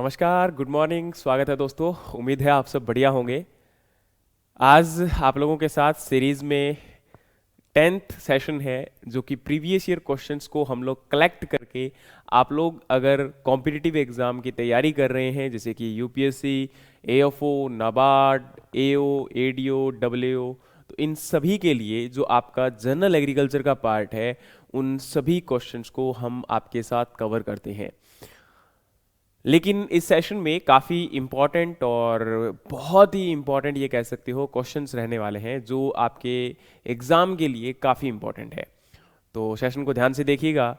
नमस्कार, good morning, स्वागत है दोस्तों। उम्मीद है आप सब बढ़िया होंगे। आज आप लोगों के साथ सीरीज में 10th सेशन है, जो कि प्रीवियस ईयर क्वेश्चंस को हम लोग कलेक्ट करके आप लोग अगर कॉम्पिटिटिव एग्जाम की तैयारी कर रहे हैं, जैसे कि यूपीएससी, एएफओ, नाबार्ड, एओ, एडीओ, डब्ल्यूओ, तो इन सभी के लिए जो आपका जनरल एग्रीकल्चर का पार्ट है, उन सभी क्वेश्चंस को हम आपके साथ कवर करते हैं। लेकिन इस सेशन में काफ़ी इम्पॉर्टेंट और बहुत ही इम्पॉर्टेंट ये कह सकते हो क्वेश्चंस रहने वाले हैं, जो आपके एग्ज़ाम के लिए काफ़ी इम्पॉर्टेंट है। तो सेशन को ध्यान से देखिएगा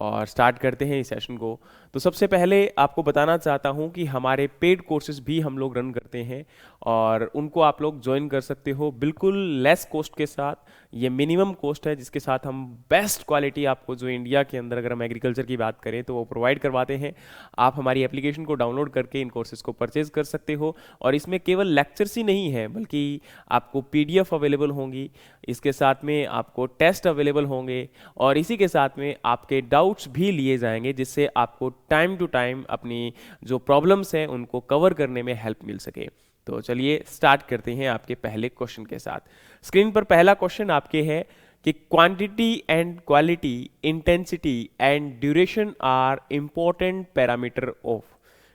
और स्टार्ट करते हैं इस सेशन को। तो सबसे पहले आपको बताना चाहता हूं कि हमारे पेड कोर्सेज भी हम लोग रन करते हैं और उनको आप लोग ज्वाइन कर सकते हो बिल्कुल लेस कॉस्ट के साथ। ये मिनिमम कॉस्ट है जिसके साथ हम बेस्ट क्वालिटी आपको, जो इंडिया के अंदर अगर हम एग्रीकल्चर की बात करें तो वो प्रोवाइड करवाते हैं। आप हमारी एप्लीकेशन को डाउनलोड करके इन कोर्सेज को परचेज कर सकते हो और इसमें केवल लेक्चर्स ही नहीं है, बल्कि आपको पीडीएफ अवेलेबल होंगी, इसके साथ में आपको टेस्ट अवेलेबल होंगे और इसी के साथ में आपके डाउट्स भी लिए जाएंगे, जिससे आपको टाइम टू टाइम अपनी जो प्रॉब्लम्स हैं उनको कवर करने में हेल्प मिल सके। तो चलिए स्टार्ट करते हैं आपके पहले क्वेश्चन के साथ। स्क्रीन पर पहला क्वेश्चन आपके है कि quantity and quality, intensity and duration are important parameter of.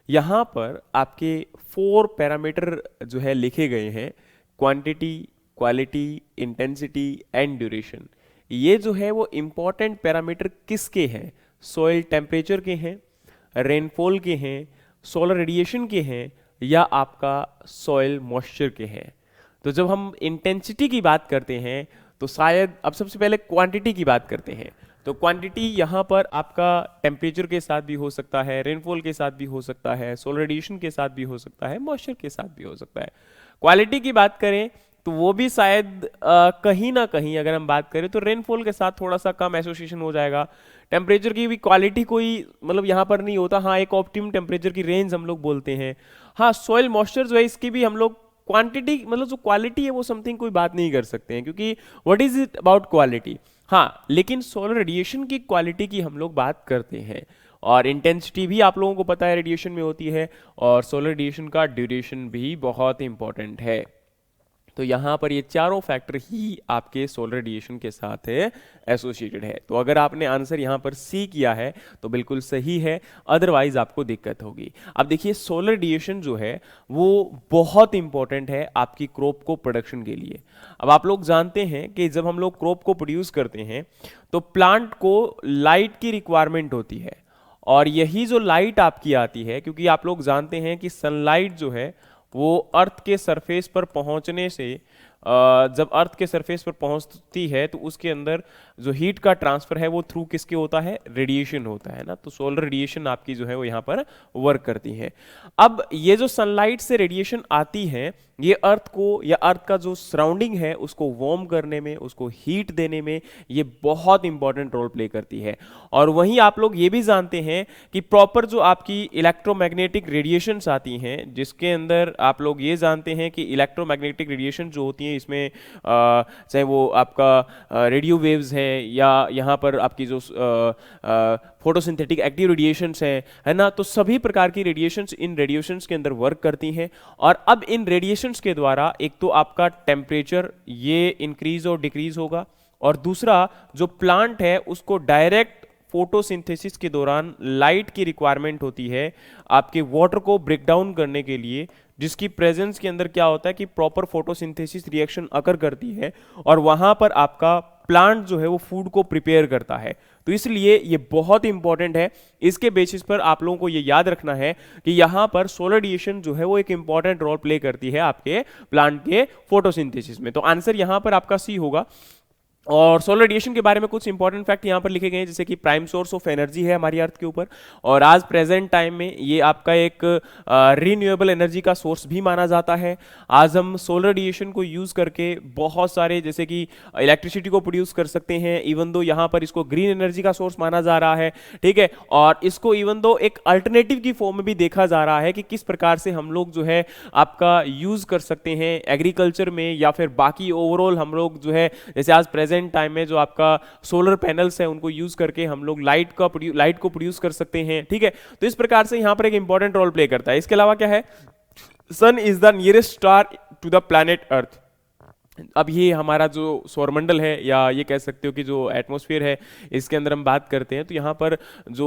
यहाँ पर आपके 4 पैरामीटर जो है लिखे गए हैं, quantity, quality, intensity and duration. ये जो है वो इंपॉर्टेंट पैरामीटर किसके हैं? सॉइल टेम्परेचर के हैं, रेनफॉल के हैं, सोलर रेडिएशन के हैं, या आपका सॉइल मॉइस्चर के हैं। तो जब हम इंटेंसिटी की बात करते हैं तो शायद अब सबसे पहले क्वांटिटी की बात करते हैं। तो क्वांटिटी यहाँ पर आपका टेम्परेचर के साथ भी हो सकता है, रेनफॉल के साथ भी हो सकता है, सोलर रेडिएशन के साथ भी हो सकता है, मॉइस्चर के साथ भी हो सकता है। क्वालिटी की बात करें तो वो भी शायद कहीं ना कहीं अगर हम बात करें तो रेनफॉल के साथ थोड़ा सा कम एसोसिएशन हो जाएगा। टेम्परेचर की भी क्वालिटी कोई मतलब यहाँ पर नहीं होता। हाँ, एक ऑप्टिमम टेम्परेचर की रेंज हम लोग बोलते हैं। हाँ, सॉइल मॉइस्चर जो है इसकी भी हम लोग क्वांटिटी मतलब जो क्वालिटी है वो समथिंग कोई बात नहीं कर सकते हैं, क्योंकि what is it about quality. हाँ, लेकिन सोलर रेडिएशन की क्वालिटी की हम लोग बात करते हैं और इंटेंसिटी भी आप लोगों को पता है रेडिएशन में होती है, और सोलर रेडिएशन का ड्यूरेशन भी बहुत इंपॉर्टेंट है। तो यहाँ पर ये चारों फैक्टर ही आपके सोलर रेडिएशन के साथ एसोसिएटेड है। तो अगर आपने आंसर यहाँ पर सी किया है तो बिल्कुल सही है, अदरवाइज आपको दिक्कत होगी। अब देखिए, सोलर रेडिएशन जो है वो बहुत इंपॉर्टेंट है आपकी क्रॉप को प्रोडक्शन के लिए। अब आप लोग जानते हैं कि जब हम लोग क्रॉप को प्रोड्यूस करते हैं तो प्लांट को लाइट की रिक्वायरमेंट होती है, और यही जो लाइट आपकी आती है, क्योंकि आप लोग जानते हैं कि सनलाइट जो है वो अर्थ के सरफेस पर पहुंचने से जब अर्थ के सरफेस पर पहुंचती है तो उसके अंदर जो हीट का ट्रांसफर है वो थ्रू किसके होता है? रेडिएशन होता है ना। तो सोलर रेडिएशन आपकी जो है वो यहाँ पर वर्क करती है। अब ये जो सनलाइट से रेडिएशन आती है, ये अर्थ को या अर्थ का जो सराउंडिंग है उसको वार्म करने में, उसको हीट देने में ये बहुत इंपॉर्टेंट रोल प्ले करती है। और वहीं आप लोग ये भी जानते हैं कि प्रॉपर जो आपकी इलेक्ट्रोमैग्नेटिक रेडिएशंस आती हैं, जिसके अंदर आप लोग ये जानते हैं कि इलेक्ट्रोमैग्नेटिक रेडिएशन जो होती है इसमें चाहे वो आपका रेडियो वेव्स हैं या यहाँ पर आपकी जो फोटोसिंथेटिक एक्टिव रेडिएशंस हैं, है ना, तो सभी प्रकार की रेडिएशंस इन रेडिएशंस के अंदर वर्क करती हैं। और अब इन रेडिएशंस के द्वारा एक तो आपका टेम्परेचर ये इंक्रीज और डिक्रीज होगा, और दूसरा जो प्लांट है उसको डायरेक्ट फोटोसिंथेसिस के दौरान लाइट की रिक्वायरमेंट होती है आपके वाटर को ब्रेक डाउन करने के लिए, जिसकी प्रेजेंस के अंदर क्या होता है कि प्रॉपर फोटोसिंथेसिस रिएक्शन अकर करती है और वहां पर आपका प्लांट जो है वो फूड को प्रिपेयर करता है। तो इसलिए ये बहुत इंपॉर्टेंट है। इसके बेसिस पर आप लोगों को ये याद रखना है कि यहां पर सोलर रेडिएशन जो है वो एक इंपॉर्टेंट रोल प्ले करती है आपके प्लांट के फोटोसिंथेसिस में। तो आंसर यहां पर आपका सी होगा। और सोलर रेडिएशन के बारे में कुछ इंपॉर्टेंट फैक्ट यहाँ पर लिखे गए हैं, जैसे कि प्राइम सोर्स ऑफ एनर्जी है हमारी अर्थ के ऊपर, और आज प्रेजेंट टाइम में ये आपका एक रीन्यूएबल एनर्जी का सोर्स भी माना जाता है। आज हम सोलर रेडिएशन को यूज करके बहुत सारे जैसे कि इलेक्ट्रिसिटी को प्रोड्यूस कर सकते हैं, इवन दो यहाँ पर इसको ग्रीन एनर्जी का सोर्स माना जा रहा है, ठीक है। और इसको इवन दो एक अल्टरनेटिव की फॉर्म में भी देखा जा रहा है कि किस प्रकार से हम लोग जो है आपका यूज कर सकते हैं एग्रीकल्चर में, या फिर बाकी ओवरऑल हम लोग जो है जैसे आज प्रेजेंट साइलेंट टाइम में जो आपका सोलर पैनल्स है उनको यूज करके हम लोग लाइट को प्रोड्यूस कर सकते हैं, ठीक है। तो इस प्रकार से यहाँ पर एक इंपॉर्टेंट रोल प्ले करता है। इसके अलावा क्या है, sun is the nearest star to the planet earth. अब ये हमारा जो सौरमंडल है, या ये कह सकते हो कि जो एटमॉस्फेयर है, इसके अंदर हम बात करते हैं तो यहाँ पर जो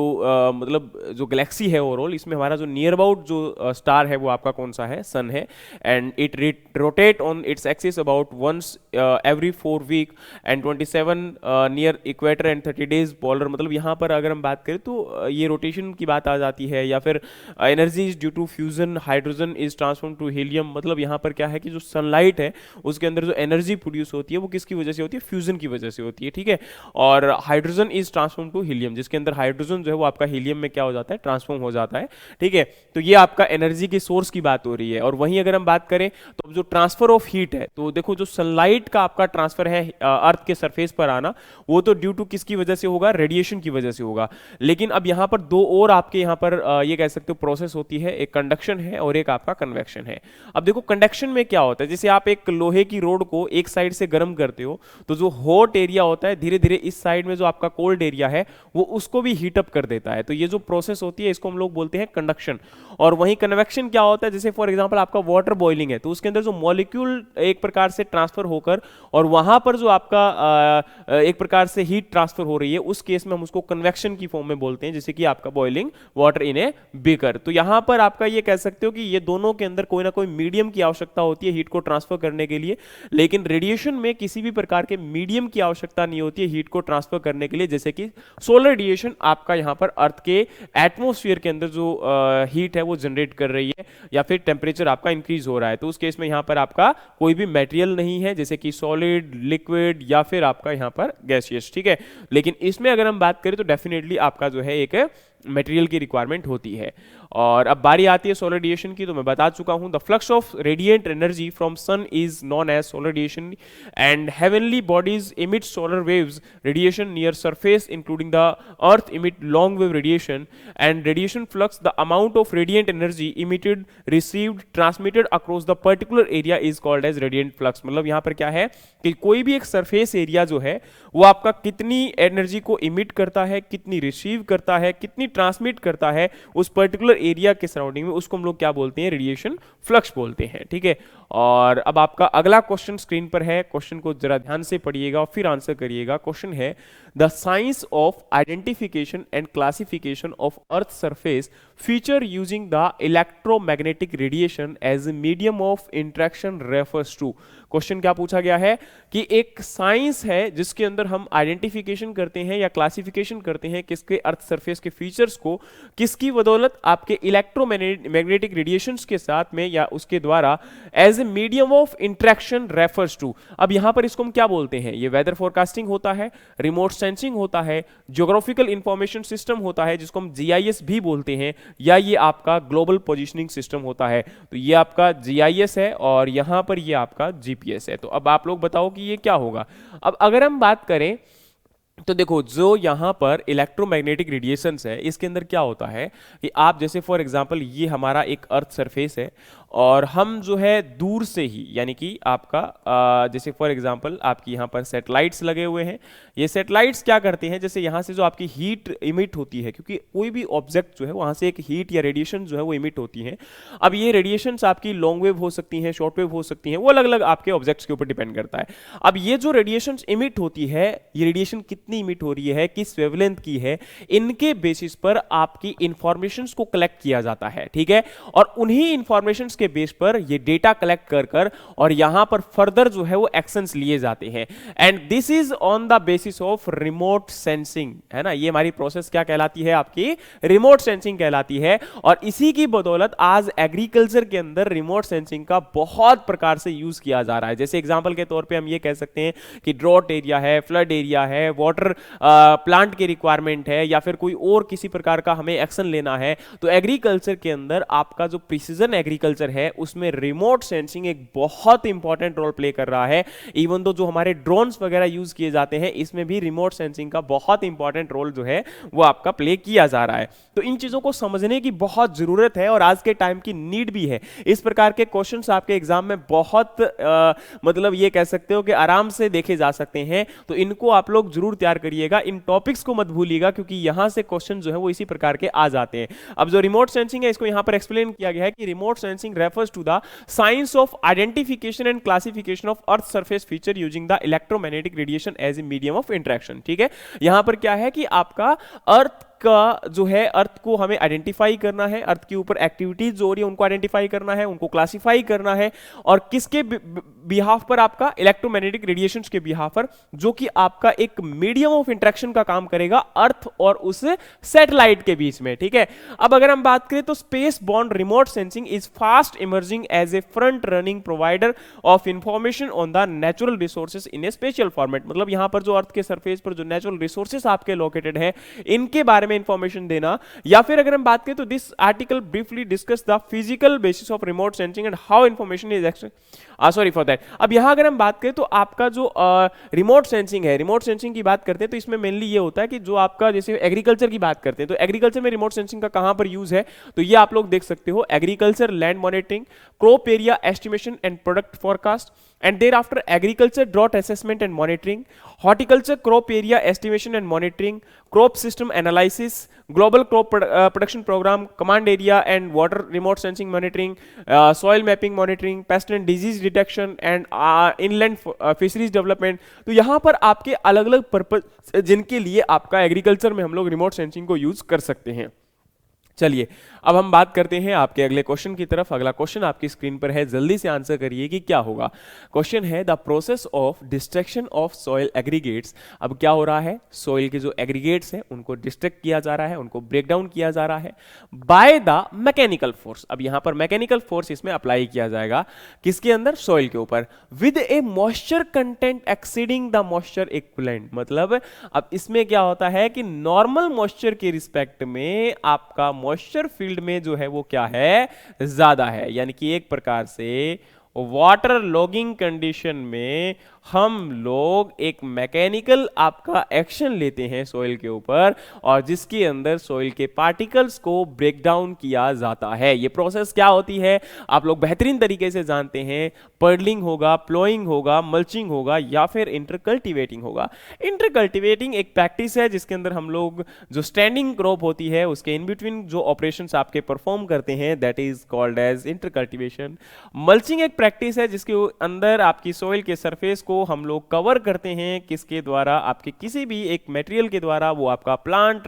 मतलब जो गैलेक्सी है ओवरऑल, इसमें हमारा जो नियर अबाउट जो स्टार है वो आपका कौन सा है, सन है। And it rotate on its axis about once every 4 week and 27 near equator and 30 days polar. मतलब यहाँ पर अगर हम बात करें तो ये रोटेशन की बात आ जाती है, या फिर energy is due to fusion, hydrogen is transform to helium. मतलब यहाँ पर क्या है कि जो सनलाइट है उसके अंदर जो एनर्जी प्रोड्यूस होती है वो किसकी वजह से होती है, फ्यूजन की वजह से होती है, ठीक है। और hydrogen is transform to helium, जिसके अंदर हाइड्रोजन जो है वो आपका हीलियम में क्या हो जाता है, ट्रांसफॉर्म हो जाता है, ठीक है। तो ये आपका एनर्जी के सोर्स की बात हो रही है। और वहीं अगर हम बात करें तो जो ट्रांसफर ऑफ हीट है, तो देखो जो सनलाइट का आपका ट्रांसफर है अर्थ के सरफेस पर आना, वो तो ड्यू टू किसकी वजह से होगा, रेडिएशन की वजह से होगा। लेकिन अब यहाँ पर दो और आपके यहाँ पर ये कह सकते हो प्रोसेस होती है, एक कंडक्शन है और एक आपका कन्वेक्शन है। अब देखो कंडक्शन में क्या होता है, जैसे आप एक लोहे की रोड को एक साइड से गर्म करते हो तो जो हॉट एरिया होता है धीरे धीरे इस साइड में जो आपका कोल्ड एरिया है वो उसको भी हीट अप कर देता है। तो ये जो प्रोसेस होती है इसको हम लोग बोलते हैं कंडक्शन। और वहीं कन्वेक्शन क्या होता है, जैसे फॉर एग्जांपल आपका वाटर बॉइलिंग है तो उसके अंदर जो मॉलिक्यूल एक प्रकार से ट्रांसफर होकर और वहां पर जो आपका एक प्रकार से हीट ट्रांसफर हो रही है, उस केस में हम उसको कन्वेक्शन की फॉर्म में बोलते हैं, जैसे कि आपका boiling water in a beaker. तो यहां पर आपका ये कह सकते हो कि ये दोनों के अंदर कोई ना कोई मीडियम की आवश्यकता होती है हीट को ट्रांसफर करने के लिए, लेकिन रेडिएशन में किसी भी प्रकार के मीडियम की आवश्यकता नहीं होती है हीट को ट्रांसफर करने के लिए। जैसे कि सोलर रेडिएशन आपका यहां पर अर्थ के एटमॉस्फेयर के अंदर जो हीट है वो जनरेट कर रही है, या फिर टेम्परेचर आपका इंक्रीज हो रहा है, तो उस केस में यहां पर आपका कोई भी मटेरियल नहीं है, जैसे कि सॉलिड, लिक्विड या फिर आपका यहां पर गैसियस, ठीक है। लेकिन इसमें अगर हम बात करें तो डेफिनेटली आपका जो है एक मटेरियल की रिक्वायरमेंट होती है। और अब बारी आती है सोलर रेडिएशन की, तो मैं बता चुका हूं the flux of radiant energy from sun is known as solar radiation and heavenly bodies emit solar waves radiation near surface including the earth emit long wave radiation and radiation flux the amount of radiant energy emitted received transmitted across the particular area is called as radiant flux. मतलब यहां पर क्या है कि कोई भी एक surface area जो है वो आपका कितनी एनर्जी को इमिट करता है, कितनी रिसीव करता है, कितनी ट्रांसमिट करता है उस पर्टिकुलर एरिया के सराउंडिंग में, उसको हम लोग क्या बोलते हैं, रेडिएशन फ्लक्स बोलते हैं, ठीक है। और अब आपका अगला क्वेश्चन स्क्रीन पर है, क्वेश्चन को जरा ध्यान से पढ़िएगा और फिर आंसर करिएगा। क्वेश्चन है the science of identification and classification of earth surface feature using the electromagnetic radiation as a medium of interaction refers to. Question क्या पूछा गया है कि एक साइंस है जिसके अंदर हम आइडेंटिफिकेशन करते हैं या क्लासिफिकेशन करते हैं किसके अर्थ सरफेस के फीचर्स को, किसकी बदौलत, आपके इलेक्ट्रोमैग्नेटिक रेडिएशंस के साथ में या उसके द्वारा as a medium of interaction refers to. अब यहां पर इसको हम क्या बोलते हैं, ये वेदर फोरकास्टिंग होता है, रिमोट सेंसिंग होता है, ज्योग्राफिकल इंफॉर्मेशन सिस्टम होता है जिसको हम जीआईएस भी बोलते हैं, या ये आपका ग्लोबल पोजीशनिंग सिस्टम होता है। तो ये आपका जीआईएस है और यहां पर ये आपका जीपीएस है। तो अब आप लोग बताओ कि ये क्या होगा। अब अगर हम बात करें तो देखो जो यहां पर इलेक्ट्रोमैग्नेटिक रेडिएशंस है इसके अंदर क्या होता है कि आप जैसे फॉर एग्जांपल ये हमारा एक अर्थ सरफेस है और हम जो है दूर से ही, यानी कि आपका जैसे फॉर एग्जांपल आपकी यहाँ पर सैटेलाइट्स लगे हुए हैं, ये सैटेलाइट्स क्या करते हैं, जैसे यहाँ से जो आपकी हीट इमिट होती है, क्योंकि कोई भी ऑब्जेक्ट जो है वहाँ से एक हीट या रेडिएशन जो है वो इमिट होती है। अब ये रेडिएशंस आपकी लॉन्ग वेव हो सकती हैं, शॉर्ट वेव हो सकती हैं, वो अलग अलग आपके ऑब्जेक्ट्स के ऊपर डिपेंड करता है। अब ये जो रेडिएशंस इमिट होती है, ये रेडिएशन कितनी इमिट हो रही है, किस वेवलेंथ की है, इनके बेसिस पर आपकी इंफॉर्मेशंस को कलेक्ट किया जाता है, ठीक है। और उन्हीं इंफॉर्मेशंस के बेस पर ये डेटा कलेक्ट कर और यहां पर फर्दर जो है वो एक्शंस लिए जाते हैं। And this is on the basis of remote sensing, है ना। ये हमारी प्रोसेस क्या कहलाती है, आपकी रिमोट सेंसिंग कहलाती है। और इसी की बदौलत आज एग्रीकल्चर के अंदर रिमोट सेंसिंग का बहुत प्रकार से यूज किया जा रहा है। जैसे एग्जांपल के तौर पे हम ये कह सकते हैं कि ड्रॉट एरिया है, फ्लड एरिया है, वाटर प्लांट की रिक्वायरमेंट है, या फिर कोई और किसी प्रकार का हमें एक्शन लेना है, तो एग्रीकल्चर के अंदर आपका जो प्रिसीजन एग्रीकल्चर है उसमें रिमोट सेंसिंग एक बहुत इंपॉर्टेंट रोल प्ले कर रहा है। इवन दो जो हमारे ड्रोन्स वगैरह यूज किए जाते हैं इसमें भी रिमोट सेंसिंग का बहुत इंपॉर्टेंट रोल जो है वो आपका प्ले किया जा रहा है। तो इन चीजों को समझने की बहुत जरूरत है और आज के टाइम की नीड भी है। इस प्रकार के क्वेश्चंस आपके एग्जाम में बहुत मतलब ये कह सकते हो कि आराम से देखे जा सकते हैं, तो इनको आप लोग जरूर तैयार करिएगा। इन टॉपिक्स को मत भूलिएगा क्योंकि यहां से क्वेश्चन जो है वो इसी प्रकार के आ जाते हैं। अब जो रिमोट सेंसिंग है इसको यहां पर एक्सप्लेन किया गया है कि remote sensing refers to the science of identification and classification of earth surface feature using the electromagnetic radiation as a medium of interaction. ठीक है, यहां पर क्या है कि आपका अर्थ का जो है अर्थ को हमें आइडेंटिफाई करना है, अर्थ के ऊपर एक्टिविटीज जो हो रही है उनको आइडेंटिफाई करना है, उनको क्लासिफाई करना है और किसके बिहाफ पर, आपका इलेक्ट्रोमैग्नेटिक रेडिएशंस के बिहाफ पर, जो कि आपका एक मीडियम ऑफ इंटरेक्शन का काम करेगा अर्थ और उस सैटेलाइट के बीच में। ठीक है, अब अगर हम बात करें तो space borne remote sensing is fast emerging as a front running provider of information on the natural resources in a special format. मतलब यहां पर जो अर्थ के सरफेस पर जो नेचुरल रिसोर्सेज आपके लोकेटेड है इनके बारे में इंफॉर्मेशन देना। या फिर अगर हम बात करें तो this article briefly discuss the physical basis of remote sensing and how information is sorry for that. अब यहां अगर हम बात करें तो आपका जो रिमोट सेंसिंग है, रिमोट सेंसिंग की बात करते हैं तो इसमें मेनली ये होता है कि जो आपका जैसे एग्रीकल्चर की बात करते हैं तो एग्रीकल्चर में रिमोट सेंसिंग का कहां पर यूज है, तो ये आप लोग देख सकते हो agriculture land monitoring, crop area estimation and product forecast, and thereafter agriculture drought assessment and monitoring, horticulture crop area estimation and monitoring, crop system analysis, global crop production program, command area and water remote sensing monitoring, soil mapping monitoring, pest and disease detection and inland fisheries development। तो यहाँ पर आपके अलग अलग purpose जिनके लिए आपका agriculture में हम लोग रिमोट सेंसिंग को यूज कर सकते हैं। चलिए अब हम बात करते हैं आपके अगले क्वेश्चन की तरफ। अगला क्वेश्चन आपकी स्क्रीन पर है, जल्दी से आंसर करिए कि क्या होगा। क्वेश्चन है the process of destruction of soil aggregates. अब क्या हो रहा है, सॉइल के जो एग्रीगेट्स हैं उनको डिस्ट्रक्ट किया जा रहा है, उनको ब्रेक डाउन किया जा रहा है बाय द मैकेनिकल फोर्स। अब यहां पर मैकेनिकल फोर्स इसमें अप्लाई किया जाएगा किसके अंदर, सॉइल के ऊपर, with A moisture content exceeding the moisture equivalent. मतलब अब इसमें क्या होता है कि नॉर्मल मॉइस्चर के रिस्पेक्ट में आपका मॉइस्चर फील्ड में जो है वो क्या है, ज्यादा है। यानी कि एक प्रकार से वाटर लॉगिंग कंडीशन में हम लोग एक मैकेनिकल आपका एक्शन लेते हैं सॉइल के ऊपर और जिसके अंदर सॉइल के पार्टिकल्स को ब्रेक डाउन किया जाता है। ये प्रोसेस क्या होती है आप लोग बेहतरीन तरीके से जानते हैं, पर्डलिंग होगा, प्लोइंग होगा, मल्चिंग होगा या फिर इंटरकल्टिवेटिंग होगा। इंटरकल्टिवेटिंग एक प्रैक्टिस है जिसके अंदर हम लोग जो स्टैंडिंग क्रॉप होती है उसके इन बिटवीन जो ऑपरेशंस आपके परफॉर्म करते हैं that is called as intercultivation. Mulching एक प्रैक्टिस है जिसके अंदर आपकी सॉइल के सरफेस को हम लोग कवर करते हैं किसके द्वारा, आपके किसी भी एक मटेरियल के द्वारा। वो आपका प्लांट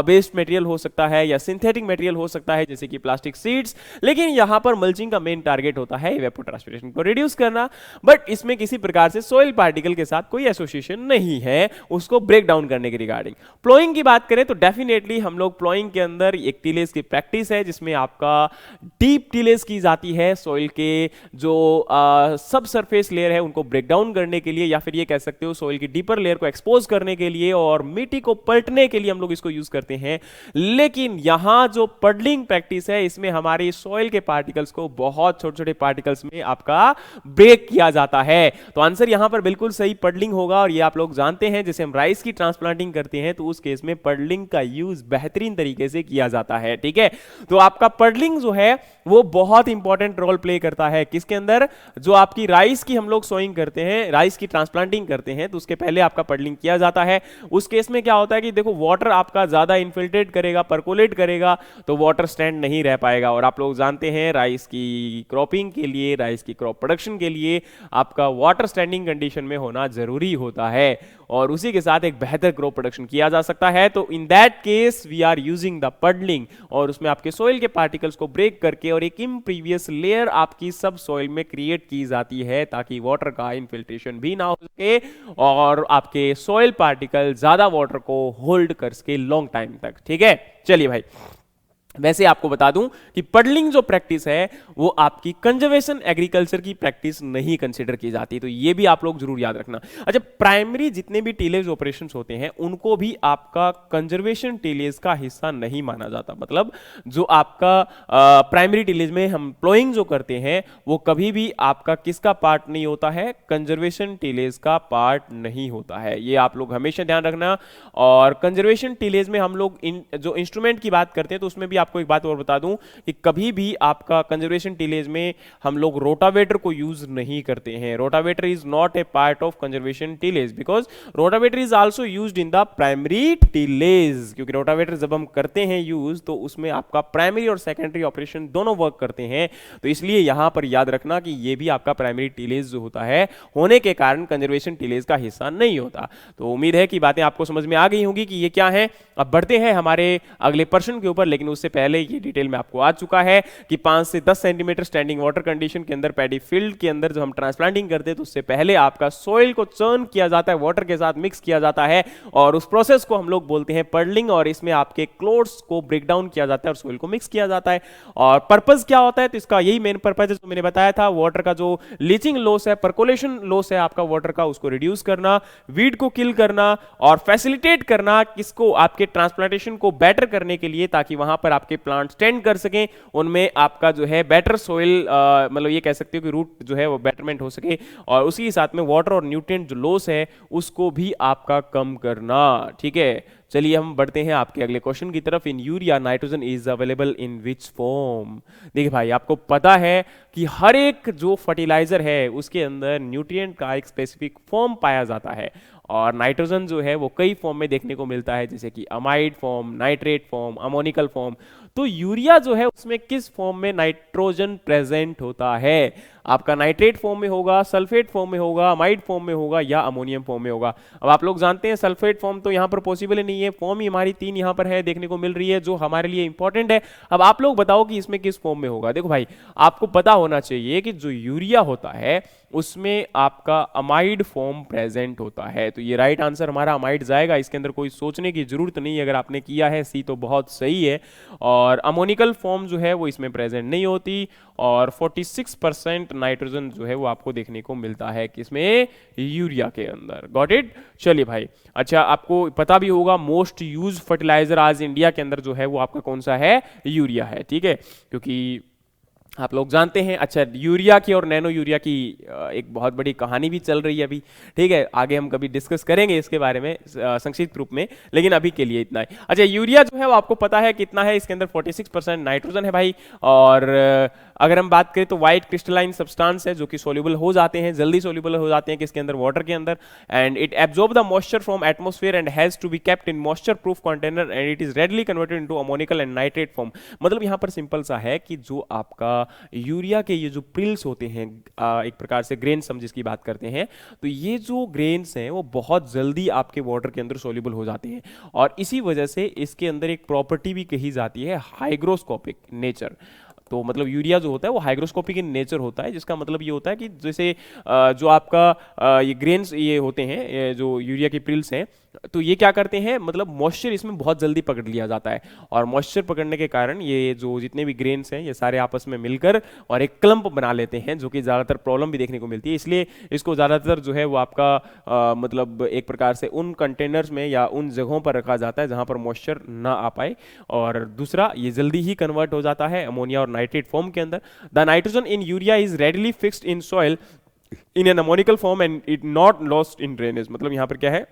बेस्ड मटेरियल हो सकता है या सिंथेटिक मटेरियल हो सकता है जैसे कि प्लास्टिक सीड्स। लेकिन यहां पर मल्चिंग का मेन टारगेट होता है इवेपोट्रांसपिरेशन को रिड्यूस करना, बट इसमें किसी प्रकार से सॉइल पार्टिकल के साथ कोई एसोसिएशन नहीं है उसको ब्रेक डाउन करने के रिगार्डिंग। प्लोइंग की बात करें तो डेफिनेटली हम लोग प्लोइंग के अंदर एक टिलेज की प्रैक्टिस है जिसमें आपका डीप टिलेज की जाती है सॉइल के जो सब सरफेस लेयर है उनको ब्रेक डाउन करने के लिए, या फिर ये कह सकते हो सॉइल की डीपर लेयर को एक्सपोज करने के लिए और मिट्टी को पलटने के लिए हम लोग इसको यूज करते हैं। लेकिन यहां जो पडलिंग प्रैक्टिस है इसमें हमारी सॉइल के पार्टिकल्स को बहुत छोटे छोटे पार्टिकल्स में आपका ब्रेक किया जाता है। तो आंसर यहां पर बिल्कुल सही पडलिंग होगा और ये आप लोग जानते हैं जैसे हम राइस की ट्रांसप्लांटिंग करते हैं तो उस केस में पडलिंग का यूज बेहतरीन तरीके से किया जाता है। ठीक है, तो आपका पडलिंग जो है वो बहुत इंपॉर्टेंट रोल प्ले करता है किसके अंदर, जो आपकी राइस की हम लोग सोइंग करते हैं, राइस की ट्रांसप्लांटिंग करते हैं तो उसके पहले आपका पडलिंग किया जाता है। उस केस में क्या होता है कि देखो वाटर आपका ज्यादा इन्फिल्ट्रेट करेगा, परकोलेट करेगा तो वाटर स्टैंड नहीं रह पाएगा। और आप लोग जानते हैं राइस की क्रॉपिंग के लिए, राइस की क्रॉप प्रोडक्शन के लिए आपका वाटर स्टैंडिंग कंडीशन में होना जरूरी होता है और उसी के साथ एक बेहतर क्रॉप प्रोडक्शन किया जा सकता है। तो in that case we are using the puddling और उसमें आपके सॉइल के पार्टिकल्स को ब्रेक करके और एक इम्प्रीवियस लेयर आपकी सब सॉइल में क्रिएट की जाती है ताकि वाटर का इन्फिल्ट्रेशन भी ना हो सके और आपके सॉइल पार्टिकल ज्यादा वाटर को होल्ड कर सके लॉन्ग टाइम तक। ठीक है, चलिए भाई वैसे आपको बता दूं कि पडलिंग जो प्रैक्टिस है वो आपकी कंजर्वेशन एग्रीकल्चर की प्रैक्टिस नहीं कंसीडर की जाती, तो ये भी आप लोग जरूर याद रखना। अच्छा, प्राइमरी जितने भी टीलेज ऑपरेशंस होते हैं उनको भी आपका कंजर्वेशन टीलेज का हिस्सा नहीं माना जाता। मतलब जो आपका प्राइमरी टीलेज में हम प्लोइंग जो करते हैं वो कभी भी आपका किसका पार्ट नहीं होता है, कंजर्वेशन टीलेज का पार्ट नहीं होता है, ये आप लोग हमेशा ध्यान रखना। और कंजर्वेशन टीलेज में हम लोग जो इंस्ट्रूमेंट की बात करते हैं तो उसमें भी आपको एक बात और बता दूं कि कभी भी आपका कंजर्वेशन टीलेज में हम लोग रोटावेटर को यूज नहीं करते हैं। Rotavator is not a part of conservation tillage because rotavator is also used in the primary tillage, क्योंकि रोटावेटर जब हम करते हैं यूज तो उसमें आपका प्राइमरी और सेकेंडरी ऑपरेशन दोनों वर्क करते हैं, तो इसलिए यहां पर याद रखना कि यह भी आपका प्राइमरी टीलेज जो होता है होने के कारण कंजर्वेशन टीलेज का हिस्सा नहीं होता। तो उम्मीद है कि बातें आपको समझ में आ गई होंगी कि ये क्या है। अब बढ़ते हैं हमारे अगले प्रश्न के ऊपर, लेकिन उससे पहले ये डिटेल में आपको आ चुका है कि 5 से 10 सेंटीमीटर स्टैंडिंग वाटर कंडीशन के अंदर पैडी फील्ड के अंदर जब हम ट्रांसप्लांटिंग करते हैं तो उससे पहले आपका सोइल को चर्न किया जाता है, वाटर के साथ मिक्स किया जाता है और उस प्रोसेस को हम लोग बोलते हैं पडलिंग, और इसमें आपके क्लोड्स को ब्रेक डाउन किया जाता है और सोइल को मिक्स किया जाता है। और पर्पस क्या होता है, तो इसका यही मेन पर्पस है जो मैंने बताया था, वाटर का जो लीचिंग लॉस है, परकोलेशन लॉस है आपका वाटर का, उसको रिड्यूस करना, वीड को किल करना और फैसिलिटेट करना किसको, आपके ट्रांसप्लांटेशन को बेटर करने के लिए, ताकि वहां पर आपके प्लांट स्टैंड कर सकें, उनमें आपका जो है बेटर सोइल मतलब ये कह सकते हो कि रूट जो है वो बेटरमेंट हो सके, और उसी के साथ में वाटर और न्यूट्रिएंट जो लॉस है उसको भी आपका कम करना। ठीक है, चलिए हम बढ़ते हैं आपके अगले क्वेश्चन की तरफ। In urea nitrogen is available in which form. देखिए भाई, आपको पता है कि हर एक जो फर्टिलाइजर है उसके अंदर न्यूट्रिएंट का एक स्पेसिफिक फॉर्म पाया जाता है, और नाइट्रोजन जो है वो कई फॉर्म में देखने को मिलता है, जैसे कि amide form, nitrate form, ammoniacal form. तो यूरिया जो है उसमें किस फॉर्म में नाइट्रोजन प्रेजेंट होता है? आपका नाइट्रेट फॉर्म में होगा, सल्फेट फॉर्म में होगा, अमाइड फॉर्म में होगा या अमोनियम फॉर्म में होगा। अब आप लोग जानते हैं सल्फेट फॉर्म तो यहाँ पर पॉसिबल ही नहीं है, फॉर्म ही हमारी 3 यहाँ पर है देखने को मिल रही है जो हमारे लिए इंपॉर्टेंट है। अब आप लोग बताओ कि इसमें किस फॉर्म में होगा। देखो भाई, आपको पता होना चाहिए कि जो यूरिया होता है उसमें आपका अमाइड फॉर्म प्रेजेंट होता है, तो ये राइट आंसर हमारा अमाइड जाएगा, इसके अंदर कोई सोचने की जरूरत नहीं है। अगर आपने किया है सी तो बहुत सही है। और अमोनिकल फॉर्म जो है वो इसमें प्रेजेंट नहीं होती, और 46% नाइट्रोजन जो है वो आपको देखने को मिलता है किसमें, यूरिया के अंदर। Got it. चलिए भाई, अच्छा आपको पता भी होगा मोस्ट यूज फर्टिलाइजर आज इंडिया के अंदर जो है वो आपका कौन सा है, यूरिया है। ठीक है, क्योंकि आप लोग जानते हैं। अच्छा, यूरिया की और नैनो यूरिया की एक बहुत बड़ी कहानी भी चल रही है अभी। ठीक है, आगे हम कभी डिस्कस करेंगे इसके बारे में संक्षिप्त रूप में, लेकिन अभी के लिए इतना ही। अच्छा, यूरिया जो है वो आपको पता है कितना है, इसके अंदर 46% नाइट्रोजन है भाई। और अगर हम बात करें तो व्हाइट क्रिस्टलाइन सब्सटेंस है जो कि सोल्यूबल हो जाते हैं, जल्दी सोल्यूबल हो जाते हैं किसके अंदर, वाटर के अंदर। And it absorb the moisture from atmosphere and has to be kept in moisture proof container and it is readily converted into ammoniacal and nitrate form. मतलब यहाँ पर सिंपल सा है कि जो आपका यूरिया के ये जो प्रिल्स होते हैं, एक प्रकार से ग्रेन्स हम जिसकी बात करते हैं, तो ये जो ग्रेन्स हैं वो बहुत जल्दी आपके वाटर के अंदर सोल्यूबल हो जाते हैं, और इसी वजह से इसके अंदर एक प्रॉपर्टी भी कही जाती है हाइग्रोस्कोपिक नेचर। तो मतलब यूरिया जो होता है वो हाइग्रोस्कोपिक इन नेचर होता है, जिसका मतलब ये होता है कि जैसे जो आपका ये ग्रेन्स ये होते हैं, ये जो यूरिया के प्रिल्स हैं, तो ये क्या करते हैं, मतलब मॉइस्चर इसमें बहुत जल्दी पकड़ लिया जाता है, और मॉइस्चर पकड़ने के कारण ये जो जितने भी ग्रेन्स हैं ये सारे आपस में मिलकर और एक क्लम्प बना लेते हैं, जो कि ज़्यादातर प्रॉब्लम भी देखने को मिलती है। इसलिए इसको ज़्यादातर जो है वो आपका मतलब एक प्रकार से उन कंटेनर्स में या उन जगहों पर रखा जाता है जहाँ पर मॉइस्चर ना आ पाए, और दूसरा ये जल्दी ही कन्वर्ट हो जाता है अमोनिया और नाइट्रेट फॉर्म के अंदर। The nitrogen in urea is readily fixed in soil in an ammoniacal form and it not lost in drainage. मतलब यहाँ पर क्या है,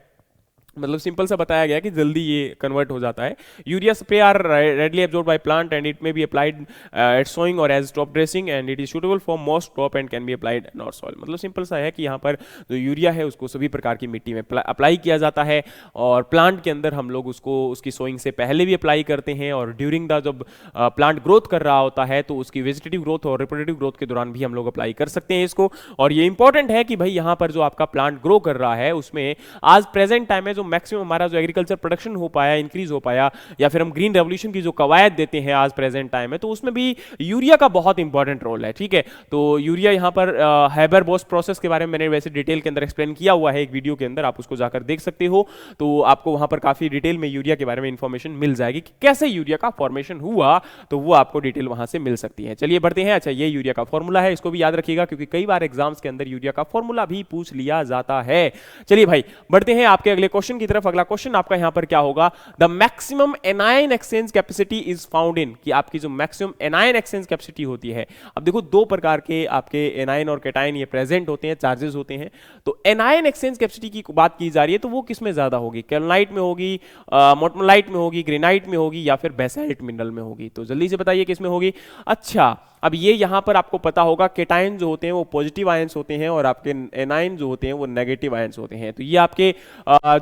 मतलब सिंपल सा बताया गया कि जल्दी ये कन्वर्ट हो जाता है। Urea spray are readily absorb by plant and it may be applied at sowing और as top dressing and it is suitable for most crop and can be applied not soil. मतलब simple सा है कि यहाँ पर जो urea है उसको सभी प्रकार की मिट्टी में अप्लाई किया जाता है, और प्लांट के अंदर हम लोग उसको उसकी सोइंग से पहले भी अप्लाई करते हैं, और ड्यूरिंग द जब प्लांट ग्रोथ कर रहा होता है तो उसकी वेजिटेटिव ग्रोथ और रिप्रोडक्टिव ग्रोथ के दौरान भी हम लोग अप्लाई कर सकते हैं इसको। और ये इंपॉर्टेंट है कि भाई यहाँ पर जो आपका प्लांट ग्रो कर रहा है उसमें आज प्रेजेंट टाइम में जो जो मैक्सिमम हमारा जो एग्रीकल्चर प्रोडक्शन हो पाया, इंक्रीज हो पाया, या फिर हम ग्रीन रेवोल्यूशन की जो कवायद देते हैं आज प्रेजेंट टाइम में, तो उसमें भी यूरिया का बहुत इंपॉर्टेंट रोल है। ठीक है, तो यूरिया यहाँ पर हैबर बोस प्रोसेस के बारे में मैंने वैसे डिटेल के अंदर एक्सप्लेन किया हुआ है एक वीडियो के अंदर, आप उसको जाकर देख सकते हो। तो आपको वहां पर काफी डिटेल में यूरिया के बारे में इंफॉर्मेशन मिल जाएगी कि कैसे यूरिया का फॉर्मेशन हुआ, तो वो आपको डिटेल वहां से मिल सकती है। चलिए बढ़ते हैं। अच्छा, ये यूरिया का फॉर्मूला है, इसको भी याद रखिएगा क्योंकि कई बार एग्जाम्स के अंदर यूरिया का फॉर्मूला भी पूछ लिया जाता है। चलिए भाई बढ़ते हैं आपके अगले क्वेश्चन की तरफ। अगला क्वेश्चन आपका यहां पर क्या होगा, the maximum anion exchange capacity is found in, कि आपकी जो मैक्सिमम एनायन एक्सचेंज कैपेसिटी होती है। अब देखो दो प्रकार के आपके एनायन और कैटायन ये प्रेजेंट होते हैं, चार्जेस होते हैं। तो एनायन एक्सचेंज कैपेसिटी की बात की जा रही है, तो वो किस में ज्यादा होगी, केल्नाइट में होगी, मोटमोलाइट में होगी, ग्रेनाइट में होगी, या फिर बेसाल्ट मिनरल में होगी? तो जल्दी से बताइए किस में होगी। अच्छा, अब ये यहां पर आपको पता होगा केटायन जो होते हैं वो पॉजिटिव आयंस होते हैं और आपके एनायन जो होते हैं वो नेगेटिव आयंस होते हैं। तो ये आपके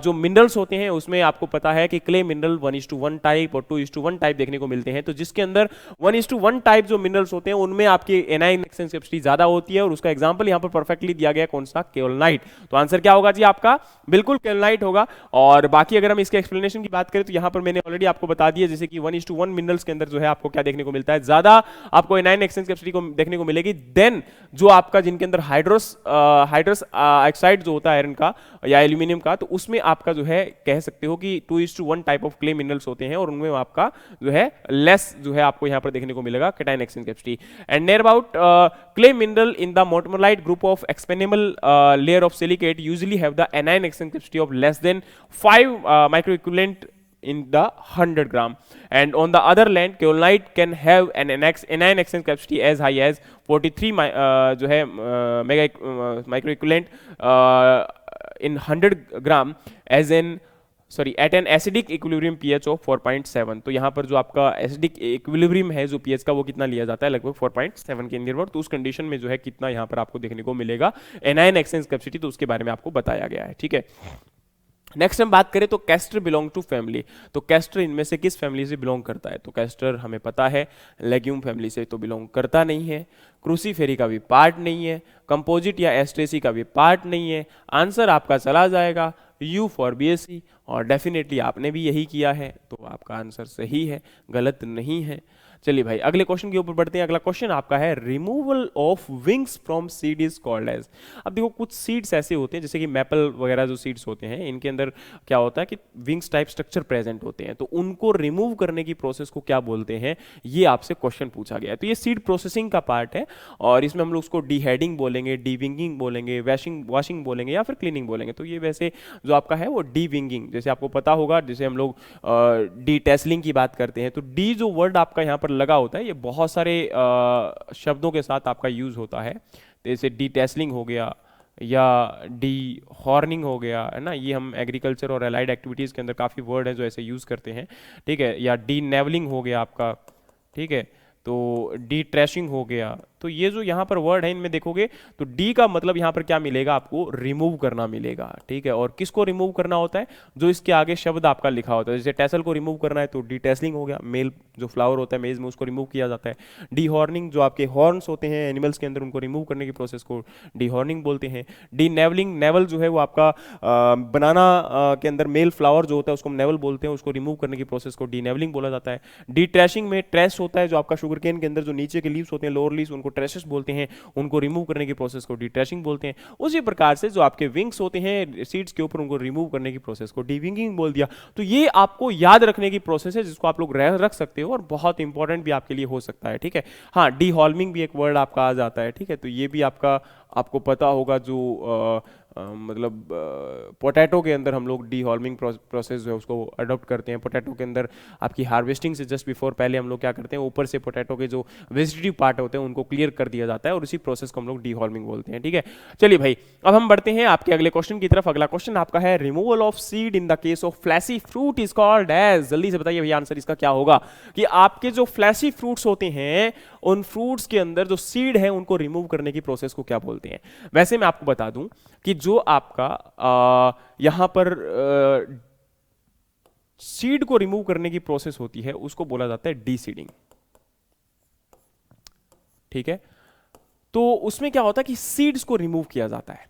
जो मिनरल्स होते हैं उसमें आपको पता है कि क्ले मिनरल 1:1 टाइप और 2:1 टाइप देखने को मिलते हैं। तो जिसके अंदर 1:1 टाइप जो मिनरल्स होते हैं उनमें आपकी एनायन एक्सचेंज कैपेसिटी ज्यादा होती है, और उसका एग्जांपल यहां पर परफेक्टली दिया गया कौन सा, केल्नाइट। तो आंसर क्या होगा जी आपका, बिल्कुल केल्नाइट होगा। और बाकी अगर हम इसके एक्सप्लेनेशन की बात करें तो यहां पर मैंने ऑलरेडी आपको बता दिया, जैसे कि 1:1 मिनरल्स के अंदर जो है आपको क्या देखने को मिलता है, ज्यादा आपको एनायन एक्सचेंज कैपेसिटी को देखने को मिलेगी। देन जो आपका जिनके अंदर हाइड्रस ऑक्साइड जो होता है आयरन का या एल्यूमिनियम का, तो उसमें आपका जो है कह सकते हो कि 2:1 टाइप ऑफ क्ले मिनरल्स होते हैं, और उनमें आपका जो है लेस जो है आपको यहां पर देखने को मिलेगा cation exchange capacity. And near about clay mineral in the mortomolite group of expandable layer of silicate usually have the anion exchange capacity of less than 5 microequivalent in the 100 gram, and on the other land kaolite can have an anion exchange capacity as high as 43 जो है mega microequivalent in 100 gram as in at an acidic equilibrium pH of 4.7। तो यहाँ पर जो आपका acidic equilibrium है जो pH का वो कितना लिया जाता है, लगभग 4.7 के नियर। तो उस कंडीशन में जो है कितना यहाँ पर आपको देखने को मिलेगा एनायन एक्सचेंज कैपेसिटी, तो उसके बारे में आपको बताया गया है। ठीक है, नेक्स्ट हम बात करें तो कैस्टर बिलोंग टू फैमिली। तो कैस्टर इनमें से किस फैमिली से बिलोंग करता है, तो कैस्टर हमें पता है लेग्यूम फैमिली से तो बिलोंग करता नहीं है, क्रूसीफेरी का भी पार्ट नहीं है, कंपोजिट या एस्ट्रेसी का भी पार्ट नहीं है। आंसर आपका चला जाएगा यू फॉर बीएससी, और डेफिनेटली आपने भी यही किया है, तो आपका आंसर सही है, गलत नहीं है। चलिए भाई अगले क्वेश्चन के ऊपर बढ़ते हैं। अगला क्वेश्चन आपका है removal of wings from seed is called as. अब देखो कुछ सीड्स ऐसे होते हैं जैसे कि मैपल वगैरह जो सीड्स होते हैं, इनके अंदर क्या होता है कि विंग्स टाइप स्ट्रक्चर प्रेजेंट होते हैं, तो उनको रिमूव करने की प्रोसेस को क्या बोलते हैं, ये आपसे क्वेश्चन पूछा गया है। तो ये सीड प्रोसेसिंग का पार्ट है, और इसमें हम लोग उसको डीहेडिंग बोलेंगे, डीविंगिंग बोलेंगे, वॉशिंग बोलेंगे, या फिर क्लीनिंग बोलेंगे। तो ये वैसे जो आपका है वो डीविंगिंग, जैसे आपको पता होगा, जैसे हम लोग डीटेसलिंग की बात करते हैं, तो डी जो वर्ड आपका यहाँ पर लगा होता है ये बहुत सारे शब्दों के साथ आपका यूज होता है। जैसे डीटेसलिंग हो गया या डी हॉर्निंग हो गया, है ना, ये हम एग्रीकल्चर और एलाइड एक्टिविटीज के अंदर काफी वर्ड है जो ऐसे यूज करते हैं। ठीक है, या डी नेवलिंग हो गया आपका, ठीक है, तो डी ट्रैशिंग हो गया। तो ये जो यहाँ पर वर्ड है इनमें देखोगे तो डी का मतलब यहाँ पर क्या मिलेगा, आपको रिमूव करना मिलेगा। ठीक है, और किसको रिमूव करना होता है, जो इसके आगे शब्द आपका लिखा होता है। जैसे टेसल को रिमूव करना है तो डी टेसलिंग हो गया, मेल जो फ्लावर होता है मेज में उसको रिमूव किया जाता है। डी हॉर्निंग जो आपके हॉर्न्स होते हैं एनिमल्स के अंदर, उनको रिमूव करने की प्रोसेस को डी हॉर्निंग बोलते हैं। डी नेवलिंग, नेवल जो है वो आपका बनाना के अंदर मेल फ्लावर जो होता है उसको नेवल बोलते हैं, उसको रिमूव करने की प्रोसेस को डी नेवलिंग बोला जाता है। डी ट्रैशिंग में ट्रेस होता है, जो आपका शुगर केन के अंदर जो नीचे के लीव्स होते हैं लोअर लीव्स, उनको ट्रेसेस बोलते हैं, उनको रिमूव करने की प्रोसेस को डीट्रैशिंग बोलते हैं। उसी प्रकार से जो आपके विंग्स होते हैं सीड्स के ऊपर, उनको रिमूव करने की प्रोसेस को डीविंगिंग बोल दिया। तो ये आपको याद रखने की प्रोसेस है जिसको आप लोग रख सकते हो, और बहुत इंपॉर्टेंट भी आपके लिए हो सकता है। ठीक है, हाँ, डीहॉल्मिंग भी एक वर्ड आपका आ जाता है। ठीक है, तो ये भी आपको पता होगा, जो मतलब पोटैटो के अंदर हम लोग डीहॉल्मिंग प्रोसेस जो है उसको अडॉप्ट करते हैं। पोटैटो के अंदर आपकी हार्वेस्टिंग से जस्ट बिफोर पहले हम लोग क्या करते हैं, ऊपर से पोटैटो के जो वेजिटेटिव पार्ट होते हैं उनको क्लियर कर दिया जाता है, और उसी प्रोसेस को हम लोग डीहॉल्मिंग बोलते हैं। ठीक है, चलिए भाई अब हम बढ़ते हैं आपके अगले क्वेश्चन की तरफ। अगला क्वेश्चन आपका है removal of seed in the case of fleshy fruit is called as. जल्दी से बताइए भैया आंसर इसका क्या होगा, कि आपके जो फ्लैशी फ्रूट्स होते हैं उन फ्रूट्स के अंदर जो सीड है उनको रिमूव करने की प्रोसेस को क्या बोलते हैं। वैसे मैं आपको बता दूं कि जो आपका यहां पर सीड को रिमूव करने की प्रोसेस होती है उसको बोला जाता है डीसीडिंग। ठीक है, तो उसमें क्या होता है कि सीड्स को रिमूव किया जाता है।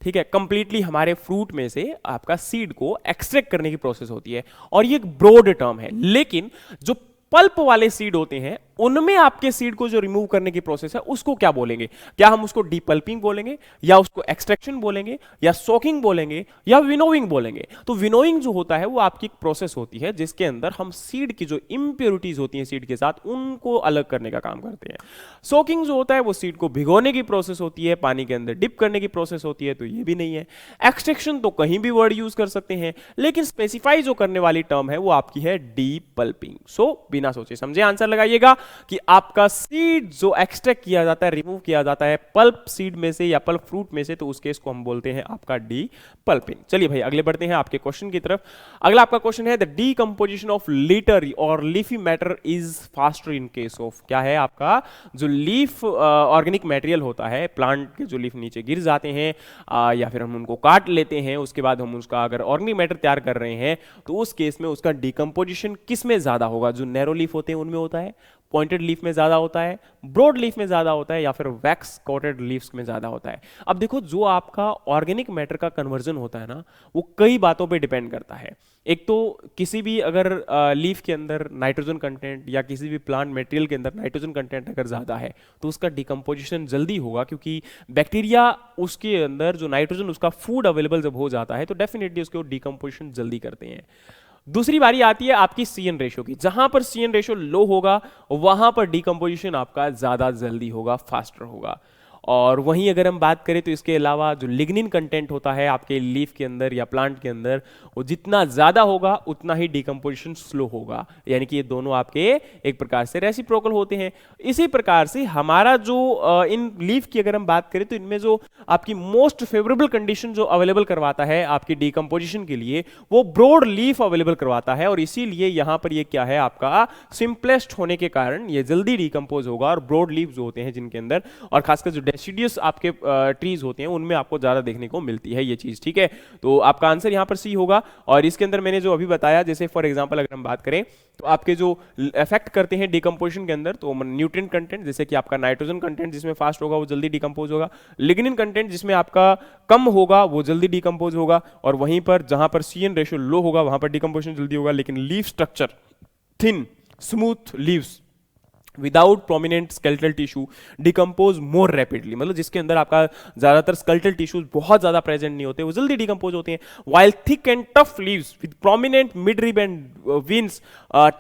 ठीक है, कंप्लीटली हमारे फ्रूट में से आपका सीड को एक्सट्रैक्ट करने की प्रोसेस होती है, और ये एक ब्रॉड टर्म है। लेकिन जो पल्प वाले सीड होते हैं उनमें आपके सीड को जो रिमूव करने की प्रोसेस है उसको क्या बोलेंगे? क्या हम उसको डीपल्पिंग बोलेंगे, या उसको एक्सट्रैक्शन बोलेंगे, या सोकिंग बोलेंगे, या विनोइंग बोलेंगे? तो विनोइंग जो होता है वो आपकी एक प्रोसेस होती है जिसके अंदर हम सीड की जो इम्प्योरिटीज होती हैं सीड के साथ उनको अलग करने का काम करते हैं। सोकिंग जो होता है वो सीड को भिगोने की प्रोसेस होती है, पानी के अंदर डिप करने की प्रोसेस होती है, तो ये भी नहीं है। एक्सट्रैक्शन तो कहीं भी वर्ड यूज कर सकते हैं, लेकिन स्पेसिफाई जो करने वाली टर्म है वो आपकी है डीपल्पिंग। सो बिना सोचे समझे आंसर लगाइएगा कि आपका सीड जो एक्सट्रैक्ट किया जाता है, रिमूव किया जाता है पल्प सीड में से या पल्प फ्रूट में से, तो उस केस को हम बोलते हैं आपका डीपल्पिंग। चलिए भाई आगे बढ़ते हैं आपके क्वेश्चन की तरफ। अगला आपका क्वेश्चन है द डीकंपोजिशन ऑफ लिटर और leafy matter is faster in case of, क्या है आपका जो लीफ ऑर्गेनिक मटेरियल होता है, प्लांट के जो लीफ नीचे गिर जाते हैं या फिर हम उनको काट लेते हैं, उसके बाद हम उसका अगर ऑर्गेनिक मैटर तैयार कर रहे हैं तो उस केस में उसका डीकंपोजिशन किस में ज्यादा होगा? जो नैरो लीफ होते हैं उनमें होता है, पॉइंटेड लीफ में ज्यादा होता है, ब्रॉड लीफ में ज्यादा होता है, या फिर वैक्स कोटेड लीव्स में ज्यादा होता है? अब देखो जो आपका ऑर्गेनिक मैटर का कन्वर्जन होता है ना वो कई बातों पे डिपेंड करता है। एक तो किसी भी अगर लीफ के अंदर नाइट्रोजन कंटेंट या किसी भी प्लांट मटेरियल के अंदर नाइट्रोजन कंटेंट अगर ज्यादा है तो उसका डिकम्पोजिशन जल्दी होगा, क्योंकि बैक्टीरिया उसके अंदर जो नाइट्रोजन उसका फूड अवेलेबल जब हो जाता है तो डेफिनेटली उसके डिकम्पोजिशन जल्दी करते हैं। दूसरी बारी आती है आपकी सीएन रेशियो की, जहां पर सीएन रेशियो लो होगा वहां पर डिकम्पोजिशन आपका ज्यादा जल्दी होगा, फास्टर होगा। और वहीं अगर हम बात करें तो इसके अलावा जो लिग्निन कंटेंट होता है आपके लीफ के अंदर या प्लांट के अंदर वो जितना ज्यादा होगा उतना ही डिकम्पोजिशन स्लो होगा, यानी कि ये दोनों आपके एक प्रकार से रेसिप्रोकल होते हैं। इसी प्रकार से हमारा जो इन लीफ की अगर हम बात करें तो इनमें जो आपकी मोस्ट फेवरेबल कंडीशन जो अवेलेबल करवाता है आपकी डिकम्पोजिशन के लिए वो ब्रॉड लीफ अवेलेबल करवाता है, और इसीलिए यहां पर ये क्या है आपका सिंपलेस्ट होने के कारण ये जल्दी डिकम्पोज होगा। और ब्रॉड लीफ जो होते हैं जिनके अंदर और खासकर जो डेसिडियस आपके ट्रीज होते हैं उनमें आपको ज्यादा देखने को मिलती है ये चीज, ठीक है। तो आपका आंसर यहां पर सी होगा। और इसके अंदर मैंने जो अभी बताया, जैसे फॉर एग्जांपल अगर हम बात करें तो आपके जो इफेक्ट करते हैं डिकम्पोजिशन के अंदर, तो न्यूट्रिएंट कंटेंट जैसे कि आपका नाइट्रोजन कंटेंट जिसमें फास्ट होगा वो जल्दी डिकम्पोज होगा, लिग्निन कंटेंट जिसमें आपका कम होगा वो जल्दी डिकम्पोज होगा, और वहीं पर जहां पर सीएन रेशियो लो होगा वहां पर डिकम्पोजिशन जल्दी होगा। लेकिन leaf structure thin smooth leaves without prominent skeletal tissue decompose मोर रैपिडली, मतलब जिसके अंदर आपका ज्यादातर स्केलेटल टिश्यूज बहुत ज्यादा प्रेजेंट नहीं होते, वो जल्दी डिकम्पोज होते हैं। While thick and tough leaves with prominent mid rib and veins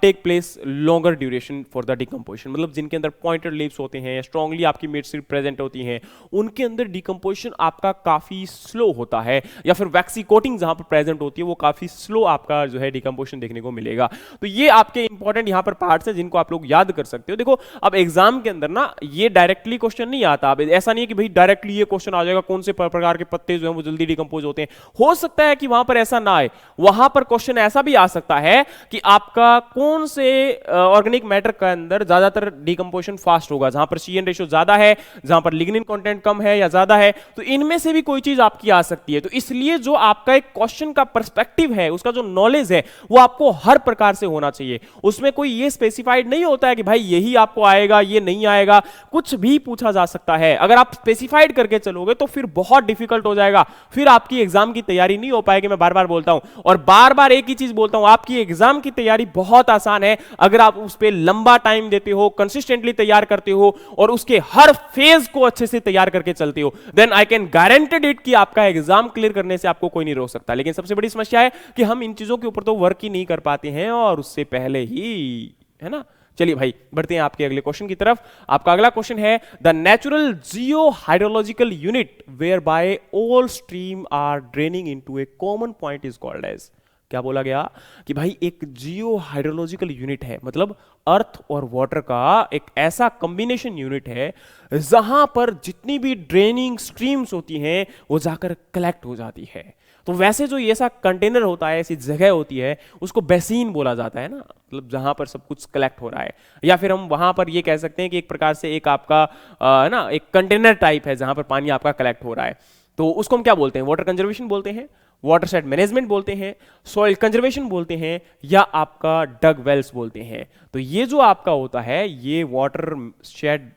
take place longer duration for the decomposition, मतलब जिनके अंदर पॉइंटेड लीव्स होते हैं, स्ट्रांगली आपकी मिड सीड प्रेजेंट होती हैं, उनके अंदर डिकम्पोजिशन आपका काफी स्लो होता है, या फिर वैक्सी कोटिंग जहां पर प्रेजेंट होती है वो काफी स्लो आपका जो है डिकम्पोजिशन देखने को मिलेगा। तो ये आपके इंपॉर्टेंट यहां पर पार्ट्स हैं जिनको आप लोग याद कर सकते हो। देखो अब एग्जाम के अंदर ना ये डायरेक्टली क्वेश्चन नहीं आता, अब ऐसा नहीं है कि भाई डायरेक्टली ये क्वेश्चन आ जाएगा कौन से प्रकार के पत्ते जो हैं वो जल्दी डिकम्पोज होते हैं। हो सकता है कि वहां पर ऐसा ना आए, वहां पर क्वेश्चन ऐसा भी आ सकता है कि आपका कौन से ऑर्गेनिक मैटर के अंदर ज्यादातर डिकम्पोजिशन फास्ट होगा, जहां पर सीएन रेशियो ज्यादा है, जहां पर लिग्निन कंटेंट कम है या ज्यादा है, तो इनमें से भी कोई चीज आपकी आ सकती है। तो इसलिए जो आपका एक क्वेश्चन का पर्सपेक्टिव है, उसका जो नॉलेज है वो आपको हर प्रकार से होना चाहिए। उसमें कोई ये स्पेसिफाइड नहीं होता है कि भाई यही आपको आएगा ये नहीं आएगा, कुछ भी पूछा जा सकता है। अगर आप स्पेसिफाइड करके चलोगे तो फिर बहुत डिफिकल्ट हो जाएगा, फिर आपकी एग्जाम की तैयारी नहीं हो पाएगी। मैं बार बार बोलता हूं और बार बार एक ही चीज बोलता हूं, आपकी एग्जाम की तैयारी बहुत आसान है अगर आप उस पर लंबा टाइम देते हो, कंसिस्टेंटली तैयार करते हो और उसके हर फेज को अच्छे से तैयार करके चलते हो, then I can guaranteed it कि आपका एग्जाम क्लियर करने से आपको कोई नहीं रोक सकता। लेकिन सबसे बड़ी समस्या है कि हम इन चीजों के ऊपर तो वर्क ही नहीं कर पाते हैं और उससे पहले ही, है ना। चलिए भाई बढ़ते हैं आपके अगले क्वेश्चन की तरफ। आपका अगला क्वेश्चन है the natural geo hydrological unit whereby all stream are draining into a common point is called as, क्या बोला गया कि भाई एक जियो हाइड्रोलॉजिकल यूनिट है, मतलब अर्थ और वाटर का एक ऐसा कॉम्बिनेशन यूनिट है जहां पर जितनी भी ड्रेनिंग स्ट्रीम्स होती हैं वो जाकर कलेक्ट हो जाती है। तो वैसे जो ये ऐसा कंटेनर होता है, ऐसी जगह होती है, उसको बेसिन बोला जाता है ना, मतलब जहां पर सब कुछ कलेक्ट हो रहा है, या फिर हम वहां पर ये कह सकते हैं कि एक प्रकार से एक आपका है ना एक कंटेनर टाइप है जहां पर पानी आपका कलेक्ट हो रहा है। तो उसको हम क्या बोलते हैं? वाटर कंजर्वेशन बोलते हैं, वाटर शेड मैनेजमेंट बोलते हैं, सॉइल कंजर्वेशन बोलते हैं, या आपका डग वेल्स बोलते हैं। तो ये जो आपका होता है ये वाटर शेड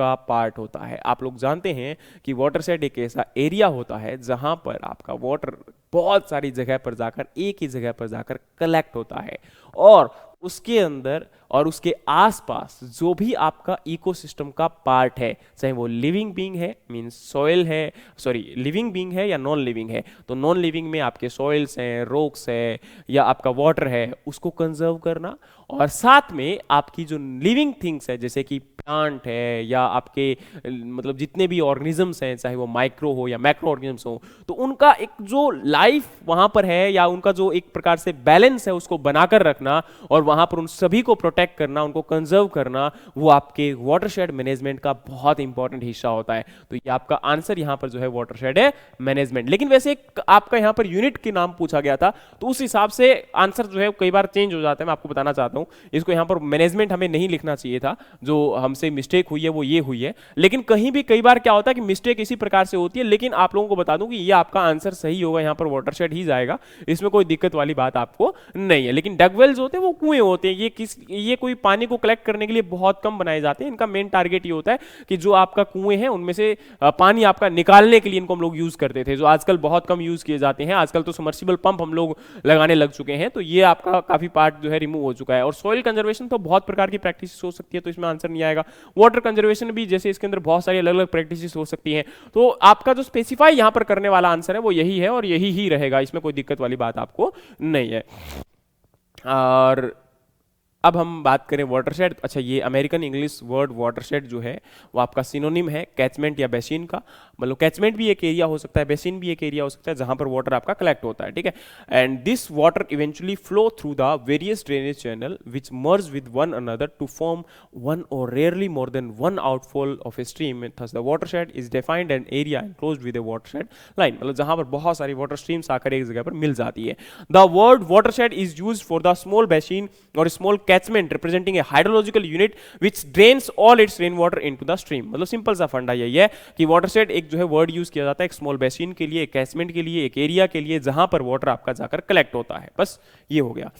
का पार्ट होता है। आप लोग जानते हैं कि वाटरशेड एक ऐसा एरिया होता है जहां पर आपका वाटर बहुत सारी जगह पर जाकर, एक ही जगह पर जाकर कलेक्ट होता है, और उसके अंदर और उसके आसपास जो भी आपका इकोसिस्टम का पार्ट है, चाहे वो लिविंग बीइंग है, मींस सॉइल है, सॉरी लिविंग बीइंग है या नॉन लिविंग है, तो नॉन लिविंग में आपके सॉइल्स हैं, रॉक्स है या आपका वाटर है, उसको कंजर्व करना, और साथ में आपकी जो लिविंग थिंग्स है जैसे कि प्लांट है या आपके मतलब जितने भी ऑर्गेनिजम्स हैं, चाहे वो माइक्रो हो या मैक्रो ऑर्गेनिजम्स हो, तो उनका एक जो लाइफ वहां पर है या उनका जो एक प्रकार से बैलेंस है उसको बनाकर रखना और वहां पर उन सभी को प्रोटेक्ट करना, उनको कंजर्व करना, वो आपके वाटरशेड मैनेजमेंट का बहुत इंपॉर्टेंट हिस्सा होता है। तो ये आपका आंसर यहां पर जो है वाटरशेड है मैनेजमेंट। लेकिन वैसे आपका यहां पर यूनिट के नाम पूछा गया था, तो उस हिसाब से आंसर जो है कई बार चेंज हो जाता है। मैं आपको बताना चाहता हूं, इसको यहां पर मैनेजमेंट हमें नहीं लिखना चाहिए था, जो हमसे मिस्टेक हुई है वो ये हुई है। लेकिन कहीं भी कई बार क्या होता है कि मिस्टेक इसी प्रकार से होती है, लेकिन आप लोगों को बता दूं कि ये आपका आंसर सही होगा, यहां पर वाटरशेड ही जाएगा, इसमें कोई दिक्कत वाली बात आपको नहीं है। लेकिन डगवेल्स होते हैं वो कुएं होते हैं, ये कोई पानी को कलेक्ट करने के लिए बहुत कम बनाए जाते हैं। इनका मेन टारगेट ये होता है कि जो आपका कुएं है उनमें से पानी आपका निकालने के लिए इनको हम लोग यूज करते थे, जो आजकल बहुत कम यूज किए जाते हैं। आजकल तो सबमर्सिबल पंप हम लोग लगाने लग चुके हैं, तो ये आपका काफी पार्ट जो है रिमूव हो चुका है। और सॉइल कंजर्वेशन तो बहुत प्रकार की प्रैक्टिस हो सकती है, तो इसमें आंसर नहीं आएगा। वाटर कंजर्वेशन भी जैसे इसके अंदर बहुत सारी अलग अलग प्रैक्टिस हो सकती हैं, तो आपका जो स्पेसिफाई यहां पर करने वाला आंसर है वो यही है और यही ही रहेगा, इसमें कोई दिक्कत वाली बात आपको नहीं है। और अब हम बात करें वाटरशेड। अच्छा, ये अमेरिकन इंग्लिश वर्ड वाटरशेड जो है वो आपका सिनोनिम है कैचमेंट या बेसिन का। मतलब कैचमेंट भी एक एरिया हो सकता है, बेसिन भी एक एरिया हो सकता है जहां पर वाटर आपका कलेक्ट होता है, ठीक है। And this water eventually flow through the various drainage channel which merge with one another to form one और rarely more than one outfall of a stream. Thus the watershed is defined an area enclosed with a watershed line. मतलब जहां पर बहुत सारी water streams आकर एक जगह पर मिल जाती है। The word watershed is used for the small basin और small catchment representing a hydrological unit which drains all its rain water into the stream. मतलब सिंपल सा फंडा यही है कि वाटरशेड एक जो है वर्ड यूज किया जाता है एक स्मॉल बेसिन के लिए, एक कैचमेंट के लिए, एक एरिया के लिए जहां पर वाटर आपका जाकर कलेक्ट होता है। बस ये हो गया।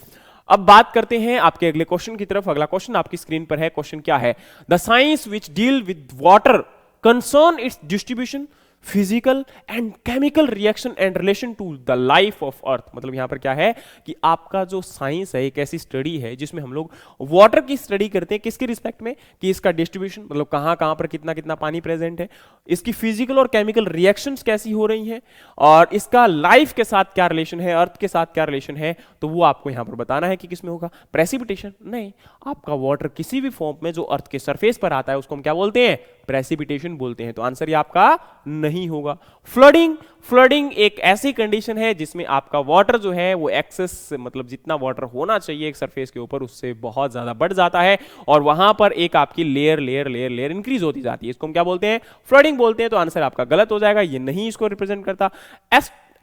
अब बात करते हैं आपके अगले क्वेश्चन की तरफ। अगला क्वेश्चन आपकी स्क्रीन पर है। क्वेश्चन क्या है? The science which deal with water concern its distribution, physical and chemical reaction and relation to the life of earth. मतलब यहां पर क्या है कि आपका जो साइंस है एक ऐसी स्टडी है जिसमें हम लोग वाटर की स्टडी करते हैं, किसके रिस्पेक्ट में, कि इसका डिस्ट्रीब्यूशन, मतलब कहां कहां पर कितना कितना पानी प्रेजेंट है, इसकी फिजिकल और केमिकल रिएक्शंस कैसी हो रही हैं, और इसका लाइफ के साथ क्या रिलेशन है, अर्थ के साथ क्या रिलेशन है। तो वो आपको यहां पर बताना है कि किसमें होगा। प्रेसिपिटेशन नहीं, आपका वाटर किसी भी फॉर्म में जो अर्थ के सरफेस पर आता है उसको हम क्या बोलते हैं? प्रेसिपिटेशन बोलते हैं। तो आंसर ये आपका नहीं होगा। फ्लडिंग, फ्लडिंग एक ऐसी कंडीशन है जिसमें आपका वाटर जो है वो एक्सेस, मतलब जितना वाटर होना चाहिए एक सरफेस के ऊपर उससे बहुत ज्यादा बढ़ जाता है और वहां पर एक आपकी layer layer layer layer increase होती जाती है। इसको हम क्या बोलते हैं? फ्लडिंग बोलते हैं। तो आंसर आपका गलत हो जाएगा, ये नहीं इसको रिप्रेजेंट करता।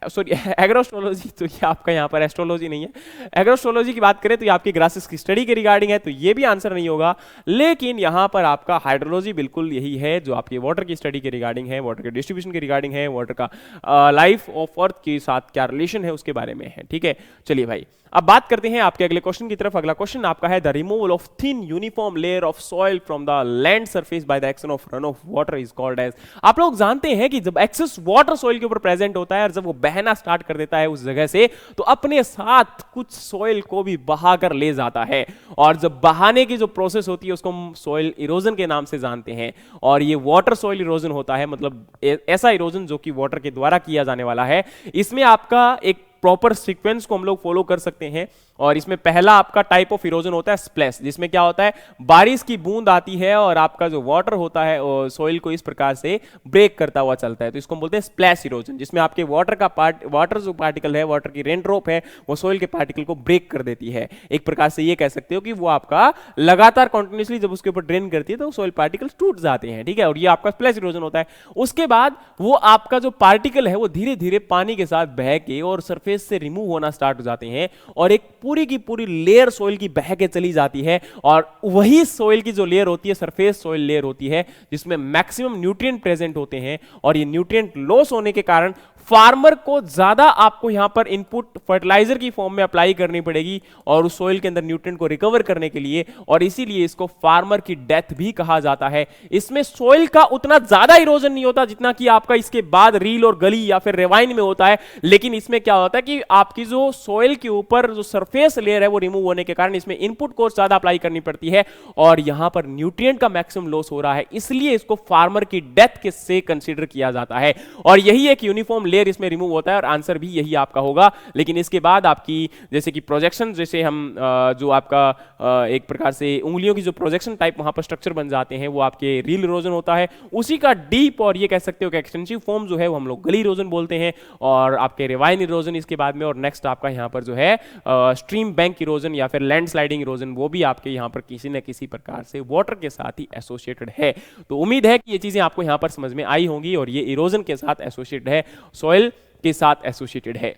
सॉरी एग्रोस्ट्रोलॉजी, तो ये आपका यहाँ पर एस्ट्रोलॉजी नहीं है। एग्रोस्ट्रोलॉजी की बात करें तो ये आपकी ग्रासेस की स्टडी के रिगार्डिंग है, तो ये भी आंसर नहीं होगा। लेकिन यहाँ पर आपका हाइड्रोलॉजी बिल्कुल यही है जो आपकी वाटर की स्टडी के रिगार्डिंग है, वाटर के डिस्ट्रीब्यूशन के रिगार्डिंग है, वाटर का लाइफ ऑफ अर्थ के साथ क्या रिलेशन है उसके बारे में है, ठीक है। चलिए भाई, अब बात करते हैं आपके अगले क्वेश्चन की तरफ। अगला क्वेश्चन आपका है the removal of thin uniform layer of soil from the land surface by the action of run off water is called as. आप लोग जानते हैं कि जब एक्सेस वाटर सॉइल के ऊपर प्रेजेंट होता है और जब वो बहना स्टार्ट कर देता है उस जगह से, तो अपने साथ कुछ सॉइल को भी बहा कर ले जाता है। और जब बहाने की जो प्रोसेस होती है उसको हम सॉइल इरोजन के नाम से जानते हैं। और ये वाटर सॉइल इरोजन होता है, मतलब ऐसा इरोजन जो कि वाटर के द्वारा किया जाने वाला है। इसमें आपका एक प्रॉपर सीक्वेंस को हम लोग फॉलो कर सकते हैं। और इसमें पहला आपका टाइप ऑफ इरोजन होता है स्प्लैश, जिसमें क्या होता है, बारिश की बूंद आती है और आपका जो वाटर होता है सॉइल को इस प्रकार से ब्रेक करता हुआ चलता है, तो इसको हम बोलते हैं स्प्लैश इरोजन, जिसमें आपके वाटर जो पार्टिकल है, वाटर की रेन ड्रॉप है, वो सॉइल के पार्टिकल को ब्रेक कर देती है। एक प्रकार से ये कह सकते हो कि वो आपका लगातार कंटिन्यूअसली जब उसके ऊपर ड्रेन करती है तो सॉइल पार्टिकल्स टूट जाते हैं, ठीक है। और ये आपका स्प्लैश इरोजन होता है। उसके बाद वो आपका जो पार्टिकल है वो धीरे धीरे पानी के साथ बह के और सरफेस से रिमूव होना स्टार्ट हो जाते हैं और एक पूरी की पूरी लेयर सॉइल की बह के चली जाती है। और वही सॉइल की जो लेयर होती है, सरफेस सॉइल लेयर होती है, जिसमें मैक्सिमम न्यूट्रिएंट प्रेजेंट होते हैं। और ये न्यूट्रिएंट लॉस होने के कारण फार्मर को ज्यादा आपको यहां पर इनपुट फर्टिलाइजर की फॉर्म में अप्लाई करनी पड़ेगी और उस सोइल के अंदर न्यूट्रिएंट को रिकवर करने के लिए, और इसीलिए इसको फार्मर की डेथ भी कहा जाता है। इसमें सोइल का उतना ज्यादा इरोजन नहीं होता जितना कि आपका इसके बाद रील और गली या फिर रेवाइन में होता है, लेकिन इसमें क्या होता है कि आपकी जो सोइल के ऊपर जो सरफेस लेयर है वो रिमूव होने के कारण इसमें इनपुट को ज्यादा अप्लाई करनी पड़ती है और यहां पर न्यूट्रिएंट का मैक्सिमम लॉस हो रहा है, इसलिए इसको फार्मर की डेथ के से कंसीडर किया जाता है। और यही एक यूनिफॉर्म लेयर इसमें रिमूव होता है और आंसर भी यही आपका होगा। लेकिन इसके बाद आपकी जैसे कि प्रोजेक्शन, जैसे हम जो आपका एक प्रकार से उंगलियों की जो प्रोजेक्शन टाइप वहां पर स्ट्रक्चर बन जाते हैं वो आपके रील इरोजन होता है, उसी का डीप और ये कह सकते हो कि एक्सटेंसिव फॉर्म जो है वो हम लोग गली इरोजन बोलते हैं, और आपके रिवाइन इरोजन इसके बाद में, और नेक्स्ट आपका यहाँ पर जो है स्ट्रीम बैंक इरोजन या फिर लैंड स्लाइडिंग इरोजन, वो भी आपके यहाँ पर किसी न किसी प्रकार से वाटर के साथ ही एसोसिएटेड है। तो उम्मीद है कि ये चीजें आपको यहाँ पर समझ में आई होंगी और ये इरोजन के साथ एसोसिएटेड है, सॉइल के साथ एसोसिएटेड है।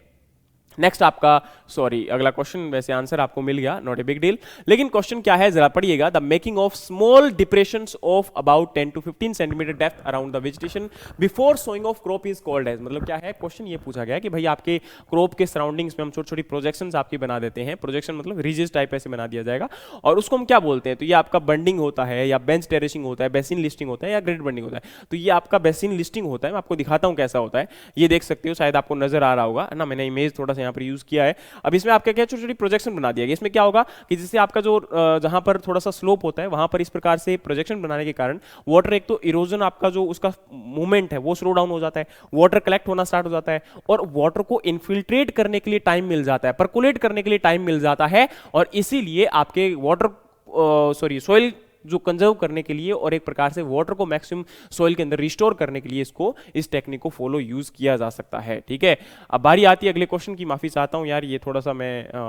नेक्स्ट आपका, सॉरी अगला क्वेश्चन, वैसे आंसर आपको मिल गया, नॉट ए बिग डील, लेकिन क्वेश्चन क्या है जरा पढ़िएगा। The making of small depressions of about 10 to 15 centimetre depth around the vegetation before sowing of crop is called as. मतलब क्या है, क्वेश्चन ये पूछा गया है कि भाई आपके क्रॉप के सराउंडिंग्स में हम छोटी छोटी प्रोजेक्शंस आपकी बना देते हैं, प्रोजेक्शन मतलब रिजेस टाइप ऐसे बना दिया जाएगा, और उसको हम क्या बोलते हैं, तो ये आपका बंडिंग होता है या बेंच टेरेसिंग होता है, बेसिन लिस्टिंग होता है या ग्रेड बंडिंग होता है। तो ये आपका बेसिन लिस्टिंग होता है, मैं आपको दिखाता हूं कैसा होता है, ये देख सकते हो, शायद आपको नजर आ रहा होगा ना, मैंने इमेज थोड़ा सा यहाँ पर यूज किया है। अब इसमें आपका क्या छोटी छोटी प्रोजेक्शन बना दिया गया, इसमें क्या होगा कि जिससे आपका जो जहां पर थोड़ा सा स्लोप होता है वहां पर इस प्रकार से प्रोजेक्शन बनाने के कारण वाटर, एक तो इरोजन आपका जो उसका मूवमेंट है वो स्लो डाउन हो जाता है, वाटर कलेक्ट होना स्टार्ट हो जाता है और वाटर को इन्फिल्ट्रेट करने के लिए टाइम मिल जाता है, परकुलेट करने के लिए टाइम मिल जाता है, और इसीलिए आपके वाटर सोइल जो कंजर्व करने के लिए और एक प्रकार से वाटर को मैक्सिमम सॉइल के अंदर रिस्टोर करने के लिए इसको, इस टेक्निक को फॉलो यूज किया जा सकता है। ठीक है, अब बारी आती है अगले क्वेश्चन की। माफी चाहता हूं यार, ये थोड़ा सा मैं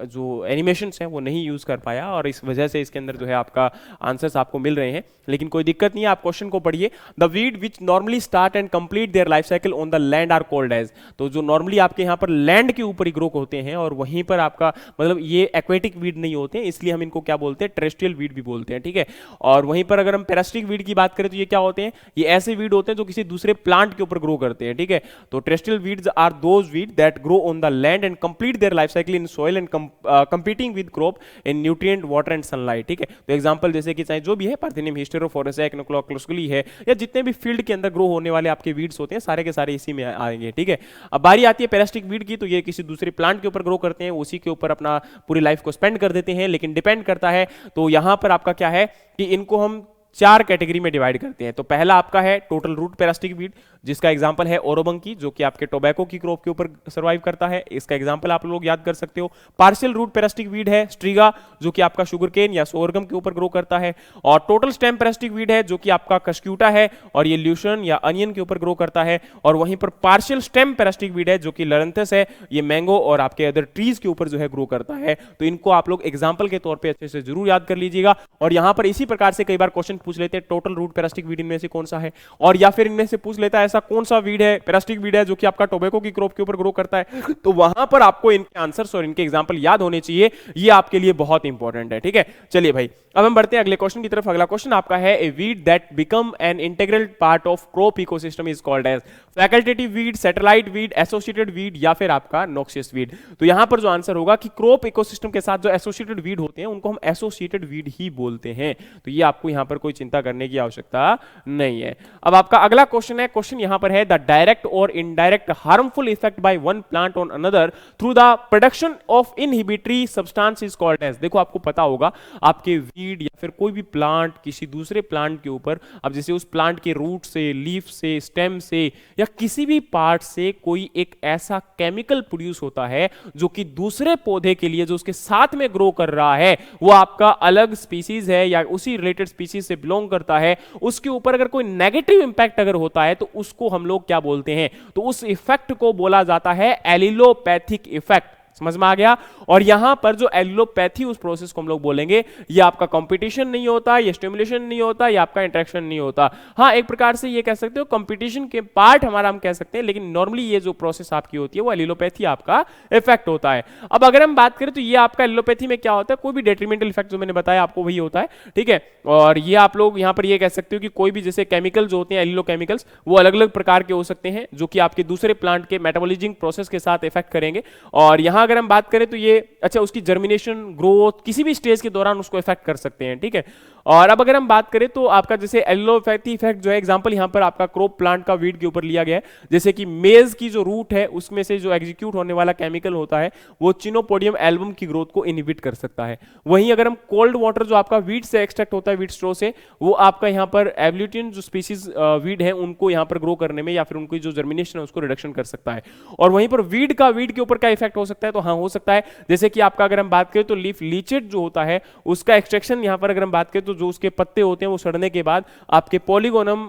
जो एनिमेशंस हैं वो नहीं यूज कर पाया और इस वजह से इसके अंदर जो है आपका आंसर्स आपको मिल रहे हैं, लेकिन कोई दिक्कत नहीं है, आप क्वेश्चन को पढ़िए। The weed which normally start and complete their life cycle on the land are called as. तो जो नॉर्मली आपके यहाँ पर लैंड के ऊपर ही ग्रो होते हैं और वहीं पर आपका मतलब ये एक्वेटिक वीड नहीं होते हैं, इसलिए हम इनको क्या बोलते हैं, टेरेस्ट्रियल वीड भी बोलते हैं। ठीक है, और वहीं पर अगर हम पैरासिटिक वीड की बात करें तो ये क्या होते हैं, ये ऐसे वीड होते हैं जो किसी दूसरे प्लांट के ऊपर ग्रो करते हैं। ठीक है, तो terrestrial weeds are those weed that grow on the land and complete their life cycle in soil and competing with crop in nutrient, water and sunlight. ठीक है, तो एग्जांपल जैसे कि चाहे जो भी है, पार्थेनियम हिस्टेरोफोरेसी, एक्नोक्लोक्लुस्कुली है, या जितने भी फील्ड के अंदर ग्रो होने वाले आपके वीड्स होते हैं सारे के सारे इसी में आएंगे। ठीक है, अब बारी आती है पैरासिटिक वीड की, तो ये किसी दूसरे प्लांट के ऊपर ग्रो करते हैं, उसी के ऊपर अपना पूरी लाइफ को स्पेंड कर देते हैं, लेकिन डिपेंड करता है। तो यहां पर आपका क्या है कि इनको हम 4 कैटेगरी में डिवाइड करते हैं। तो पहला आपका है टोटल रूट पैरासिटिक वीड, जिसका एग्जांपल है ओरोबंकी, जो कि आपके टोबैको की क्रॉप के ऊपर सर्वाइव करता है, इसका एग्जांपल आप लोग याद कर सकते हो। पार्शियल रूट पैरासिटिक वीड है स्ट्रीगा, जो कि आपका शुगर केन या सोरगम के ऊपर ग्रो करता है, और टोटल स्टेम पैरासिटिक वीड है जो कि आपका कस्क्यूटा है और ये ल्यूशन या अनियन के ऊपर ग्रो करता है, और वहीं पर पार्शियल स्टेम पैरासिटिक वीड है जो कि लरेंथस है, ये मैंगो और आपके अदर ट्रीज के ऊपर जो है ग्रो करता है। तो इनको आप लोग एग्जाम्पल के तौर पर अच्छे से जरूर याद कर लीजिएगा। और यहां पर इसी प्रकार से कई बार क्वेश्चन पूछ लेते हैं टोटल रूट पैरासिटिक वीड इनमें से कौन सा है, और या फिर इनमें से पूछ लेता है ऐसा कौन सा वीड है, पैरासिटिक वीड है जो कि आपका टोबैको की क्रॉप के ऊपर ग्रो करता है। तो वहां पर आपको इनके आंसर्स और इनके एग्जांपल याद होने चाहिए, ये आपके लिए बहुत इंपॉर्टेंट है। ठीक है, चलिए भाई अब हम बढ़ते हैं अगले क्वेश्चन की तरफ। अगला क्वेश्चन आपका है, a weed that become an integral part of crop ecosystem is called as facultative weed, satellite weed, associated weed या फिर आपका नॉक्सियस वीड। तो यहां पर जो आंसर होगा कि क्रॉप इकोसिस्टम के साथ जो एसोसिएटेड वीड होते हैं उनको हम एसोसिएटेड वीड ही बोलते हैं। तो ये आपको यहां पर कोई चिंता करने की आवश्यकता नहीं है। अब आपका अगला क्वेश्चन है, क्वेश्चन यहां पर है द डायरेक्ट और indirect harmful effect by one plant on another through the production of inhibitory substance is called as. देखो आपको पता होगा आपके वीड या फिर कोई भी प्लांट किसी दूसरे प्लांट के ऊपर, अब जैसे उस प्लांट के रूट से, लीफ से, स्टेम से या किसी भी पार्ट से कोई एक ऐसा केमिकल प्रोड्यूस होता है जो कि दूसरे पौधे के लिए जो उसके साथ में ग्रो कर रहा है वो आपका अलग स्पीसीज है या उसी रिलेटेड स्पीसीज से बिलोंग करता है, उसके ऊपर अगर कोई नेगेटिव इंपैक्ट अगर होता है तो उसको हम लोग क्या बोलते हैं, तो उस इफेक्ट को बोला जाता है एलिलोपैथिक इफेक्ट। समझ में आ गया। और यहां पर जो एलिलोपैथी उस प्रोसेस को हम लोग बोलेंगे, ये आपका कंपटीशन नहीं होता, ये स्टिमुलेशन नहीं होता, ये आपका इंटरेक्शन नहीं होता। हाँ, एक प्रकार से ये कह सकते हो कंपटीशन के पार्ट हमारा हम कह सकते हैं, लेकिन नॉर्मली ये जो प्रोसेस आपकी होती है वो एलिलोपैथी आपका इफेक्ट होता है। अब अगर हम बात करें तो ये आपका एलिलोपैथी में क्या होता है, कोई भी डेट्रीमेंटल इफेक्ट जो मैंने बताया आपको वही होता है, ठीक है। और ये आप लोग यहां पर ये कह सकते हो कि कोई भी जैसे केमिकल जो होते हैं एलिलोकेमिकल्स, वो अलग अलग प्रकार के हो सकते हैं जो कि आपके दूसरे प्लांट के मेटाबॉलिज्म प्रोसेस के साथ इफेक्ट करेंगे। और यहां अगर हम बात करें तो ये अच्छा उसकी जर्मिनेशन, ग्रोथ, किसी भी स्टेज के दौरान उसको इफेक्ट कर सकते हैं, ठीक है। और अब अगर हम बात करें तो आपका जैसे एलिलोपैथी इफेक्ट जो है, एग्जांपल यहां पर आपका क्रॉप प्लांट का वीड के ऊपर लिया गया है, जैसे कि मेज की जो रूट है उसमें से जो एग्जीक्यूट होने वाला केमिकल होता है वो चिनोपोडियम एल्बम की ग्रोथ को इनहिबिट कर सकता है। वहीं अगर हम कोल्ड वाटर जो आपका वीट से एक्सट्रैक्ट होता है, वीट स्ट्रो से, वो आपका यहां पर एवल्यूटिन जो स्पीसीज वीड है उनको यहां पर ग्रो करने में या फिर उनकी जो जर्मिनेशन है उसको रिडक्शन कर सकता है। और वहीं पर वीड के ऊपर क्या इफेक्ट हो सकता है, तो हाँ हो सकता है, जैसे कि आपका अगर हम बात करें तो लीफ लीचेट जो होता है उसका एक्सट्रैक्शन यहां पर अगर हम बात करें तो जो उसके पत्ते होते हैं वो सड़ने के बाद आपके पॉलीगोनम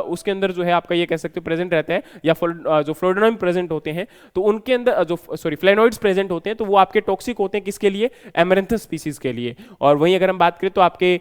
उसके अंदर जो है आपका ये कह सकते हो प्रेजेंट रहता है, या जो फ्लोरोडोनम प्रेजेंट होते हैं तो उनके अंदर जो फ्लेनोइड्स प्रेजेंट होते हैं तो वो आपके टॉक्सिक होते हैं, किसके लिए, एमरैंथस स्पीसीज के लिए। और वहीं अगर हम बात करें तो आपके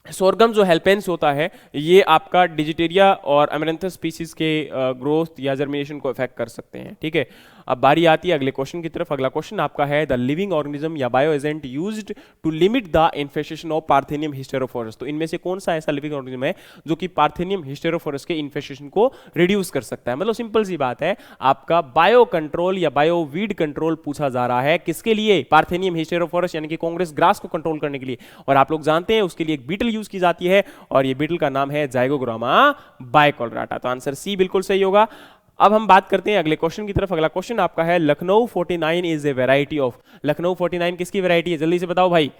सोरगम जो हेल्पेंस होता है ये आपका डिजिटेरिया और अमेरंथस स्पीसीज के ग्रोथ या जर्मिनेशन को इफेक्ट कर सकते हैं, ठीक है। अब बारी आती है अगले क्वेश्चन की तरफ। अगला क्वेश्चन आपका है द लिविंग ऑर्गेनिज्म या bio agent used to limit the infestation of parthenium hysterophorus. तो इनमें से कौन सा ऐसा लिविंग ऑर्गेनिज्म है जो कि पार्थेनियम हिस्टेरोफोरस के इन्फेस्टेशन को रिड्यूस कर सकता है। मतलब सिंपल सी बात है, आपका बायो कंट्रोल या बायो वीड कंट्रोल पूछा जा रहा है, किसके लिए, पार्थेनियम हिस्टेरोफोरस यानी कि कांग्रेस ग्रास को कंट्रोल करने के लिए। और आप लोग जानते हैं उसके लिए एक बीटल यूज की जाती है और ये बीटल का नाम है जाइगोग्रामा बाइकोलराटा। तो आंसर सी बिल्कुल सही होगा। अब हम बात करते हैं अगले क्वेश्चन की तरफ। अगला क्वेश्चन आपका है Lucknow 49 is a variety of. Lucknow 49 किसकी वेराइटी है, जल्दी से बताओ भाई।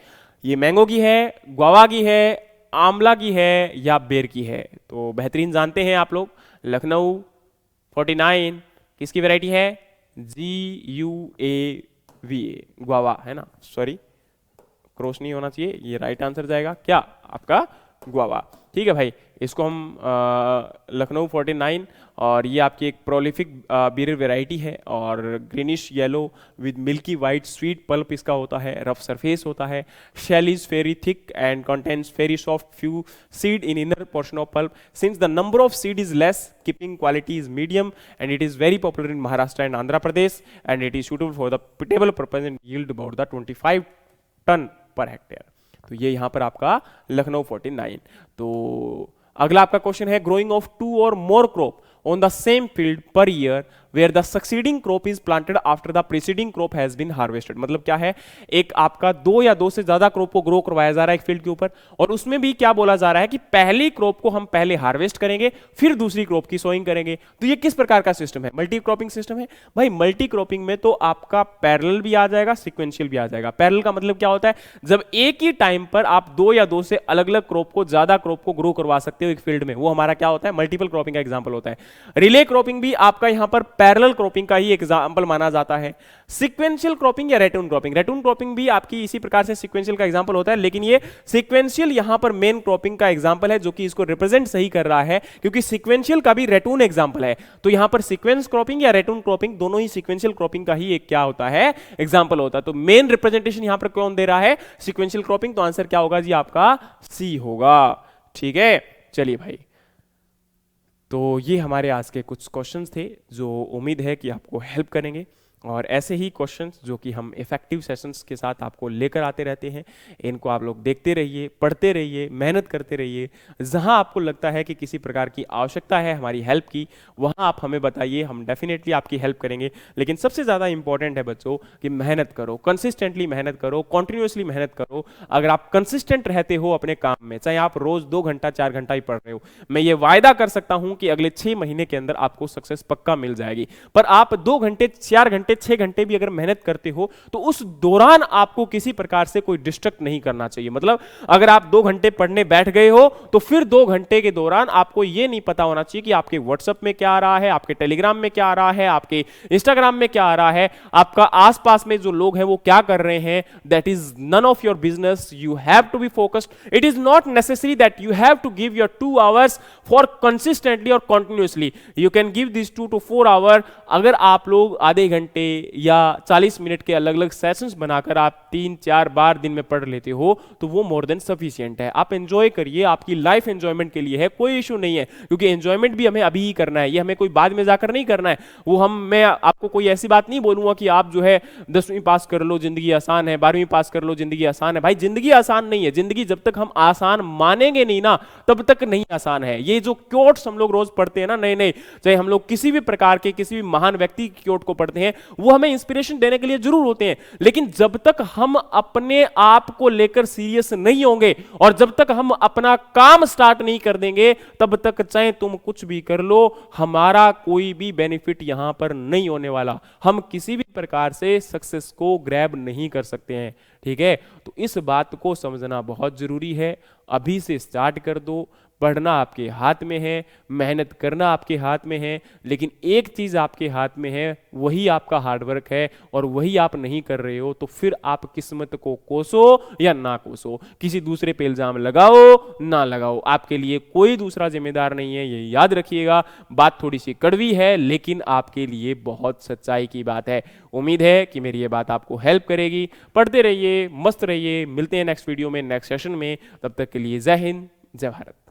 ये मैंगो की है, गुआवा की है, आंवला की है या बेर की है। तो बेहतरीन जानते हैं आप लोग, लखनऊ 49 किसकी वेराइटी है, GUAVA, गुआवा है ना, सॉरी क्रॉस नहीं होना चाहिए, ये राइट आंसर जाएगा क्या आपका, गुआवा। ठीक है भाई, इसको हम लखनऊ 49 और ये आपकी एक प्रोलिफिक बीरर वेराइटी है और greenish yellow with milky white sweet pulp इसका होता है, रफ सरफेस होता है, shell is very thick and contains very soft few seed in inner portion of pulp since the number of seed is less keeping quality is medium and it is very popular in Maharashtra and Andhra Pradesh and it is suitable for the table purpose and yield about the 25 tonne per hectare. तो ये यहां पर आपका लखनऊ 49। तो अगला आपका question है growing of 2 और more crop on the same field per year where the succeeding crop is planted after the preceding crop has been harvested। मतलब क्या है, एक आपका 2 या 2 से ज्यादा क्रॉप को ग्रो करवाया जा रहा है एक फील्ड के ऊपर और उसमें भी क्या बोला जा रहा है कि पहली क्रॉप को हम पहले हार्वेस्ट करेंगे फिर दूसरी क्रॉप की सोइंग करेंगे। तो ये किस प्रकार का सिस्टम है, मल्टी क्रॉपिंग सिस्टम है। भाई मल्टी क्रॉपिंग में तो आपका पैरेलल भी आ जाएगा, सीक्वेंशियल भी आ जाएगा। पैरेलल का मतलब क्या होता है, जब एक ही टाइम पर आप 2 या 2 से अलग अलग क्रॉप को, ज्यादा क्रॉप को ग्रो करवा सकते हो एक फील्ड में, वो हमारा क्या होता है, मल्टीपल क्रॉपिंग का एग्जांपल होता है। रिले क्रॉपिंग भी आपका यहां पर पैरेलल क्रॉपिंग का ही एग्जांपल माना जाता है। सीक्वेंशियल क्रॉपिंग या रेटून क्रॉपिंग, रेटून क्रॉपिंग भी आपकी इसी प्रकार से सीक्वेंशियल का एग्जांपल होता है, लेकिन ये सीक्वेंशियल यहां पर मेन क्रॉपिंग का एग्जांपल है जो कि इसको रिप्रेजेंट सही कर रहा है, क्योंकि सीक्वेंशियल का भी रेटून एग्जांपल है। तो यहां पर सीक्वेंस क्रॉपिंग या रेटून क्रॉपिंग दोनों ही सीक्वेंशियल क्रॉपिंग का ही एक क्या होता है, एग्जांपल होता है। तो मेन रिप्रेजेंटेशन यहां पर कौन दे रहा है, सीक्वेंशियल क्रॉपिंग। तो आंसर क्या होगा जी आपका, सी होगा। ठीक है, चलिए भाई, तो ये हमारे आज के कुछ क्वेश्चंस थे जो उम्मीद है कि आपको हेल्प करेंगे और ऐसे ही क्वेश्चंस जो कि हम इफेक्टिव सेशंस के साथ आपको लेकर आते रहते हैं, इनको आप लोग देखते रहिए, पढ़ते रहिए, मेहनत करते रहिए। जहां आपको लगता है कि किसी प्रकार की आवश्यकता है हमारी हेल्प की, वहां आप हमें बताइए, हम डेफिनेटली आपकी हेल्प करेंगे। लेकिन सबसे ज़्यादा इंपॉर्टेंट है बच्चों कि मेहनत करो, कंसिस्टेंटली मेहनत करो, कॉन्टिन्यूसली मेहनत करो। अगर आप कंसिस्टेंट रहते हो अपने काम में, चाहे आप रोज़ 2 घंटा 4 घंटा ही पढ़ रहे हो, मैं ये वायदा कर सकता हूं कि अगले 6 महीने के अंदर आपको सक्सेस पक्का मिल जाएगी। पर आप 2 घंटे 4 घंटे 6 घंटे भी अगर मेहनत करते हो तो उस दौरान आपको किसी प्रकार से कोई डिस्ट्रैक्ट नहीं करना चाहिए। मतलब अगर आप 2 घंटे पढ़ने बैठ गए हो तो फिर 2 घंटे के दौरान आपको यह नहीं पता होना चाहिए कि आपके व्हाट्सएप में क्या आ रहा है, आपके टेलीग्राम में क्या आ रहा है, आपके इंस्टाग्राम में क्या आ रहा है, आपका आसपास में जो लोग हैं वो क्या कर रहे हैं। That is none of your business. You have to be focused. It is not necessary that you have to give your 2 hours for consistently और continuously. You can give this 2 to 4 hour. अगर आप लोग आधे घंटे घंटे या 40 minute के अलग अलग सेशंस बनाकर आप 3-4 बार दिन में पढ़ लेते हो तो वो मोर देन सफिशिएंट है। आप एंजॉय करिए, आपकी लाइफ एंजॉयमेंट के लिए है, कोई इशू नहीं है, क्योंकि एंजॉयमेंट भी हमें अभी ही करना है, ये हमें कोई बाद में जाकर नहीं करना है। मैं आपको कोई ऐसी बात नहीं बोलूंगा कि आप जो है 10वीं पास कर लो जिंदगी आसान है, 12वीं पास कर लो जिंदगी आसान है। भाई जिंदगी आसान नहीं है, जिंदगी जब तक हम आसान मानेंगे नहीं ना तब तक नहीं आसान है। ये जो क्योट्स हम लोग रोज पढ़ते हैं ना नए नए, चाहे हम लोग किसी भी प्रकार के किसी भी महान व्यक्ति की क्योट को पढ़ते हैं, वो हमें इंस्पिरेशन देने के लिए जरूर होते हैं, लेकिन जब तक हम अपने आप को लेकर सीरियस नहीं होंगे और जब तक हम अपना काम स्टार्ट नहीं कर देंगे तब तक चाहे तुम कुछ भी कर लो, हमारा कोई भी बेनिफिट यहां पर नहीं होने वाला। हम किसी भी प्रकार से सक्सेस को ग्रैब नहीं कर सकते हैं, ठीक है। तो इस बात को समझना बहुत जरूरी है। अभी से स्टार्ट कर दो, पढ़ना आपके हाथ में है, मेहनत करना आपके हाथ में है, लेकिन एक चीज आपके हाथ में है, वही आपका हार्डवर्क है, और वही आप नहीं कर रहे हो तो फिर आप किस्मत को कोसो या ना कोसो, किसी दूसरे पे इल्जाम लगाओ ना लगाओ, आपके लिए कोई दूसरा जिम्मेदार नहीं है, ये याद रखिएगा। बात थोड़ी सी कड़वी है लेकिन आपके लिए बहुत सच्चाई की बात है। उम्मीद है कि मेरी ये बात आपको हेल्प करेगी। पढ़ते रहिए, मस्त रहिए, मिलते हैं नेक्स्ट वीडियो में, नेक्स्ट सेशन में। तब तक के लिए जय हिंद, जय भारत।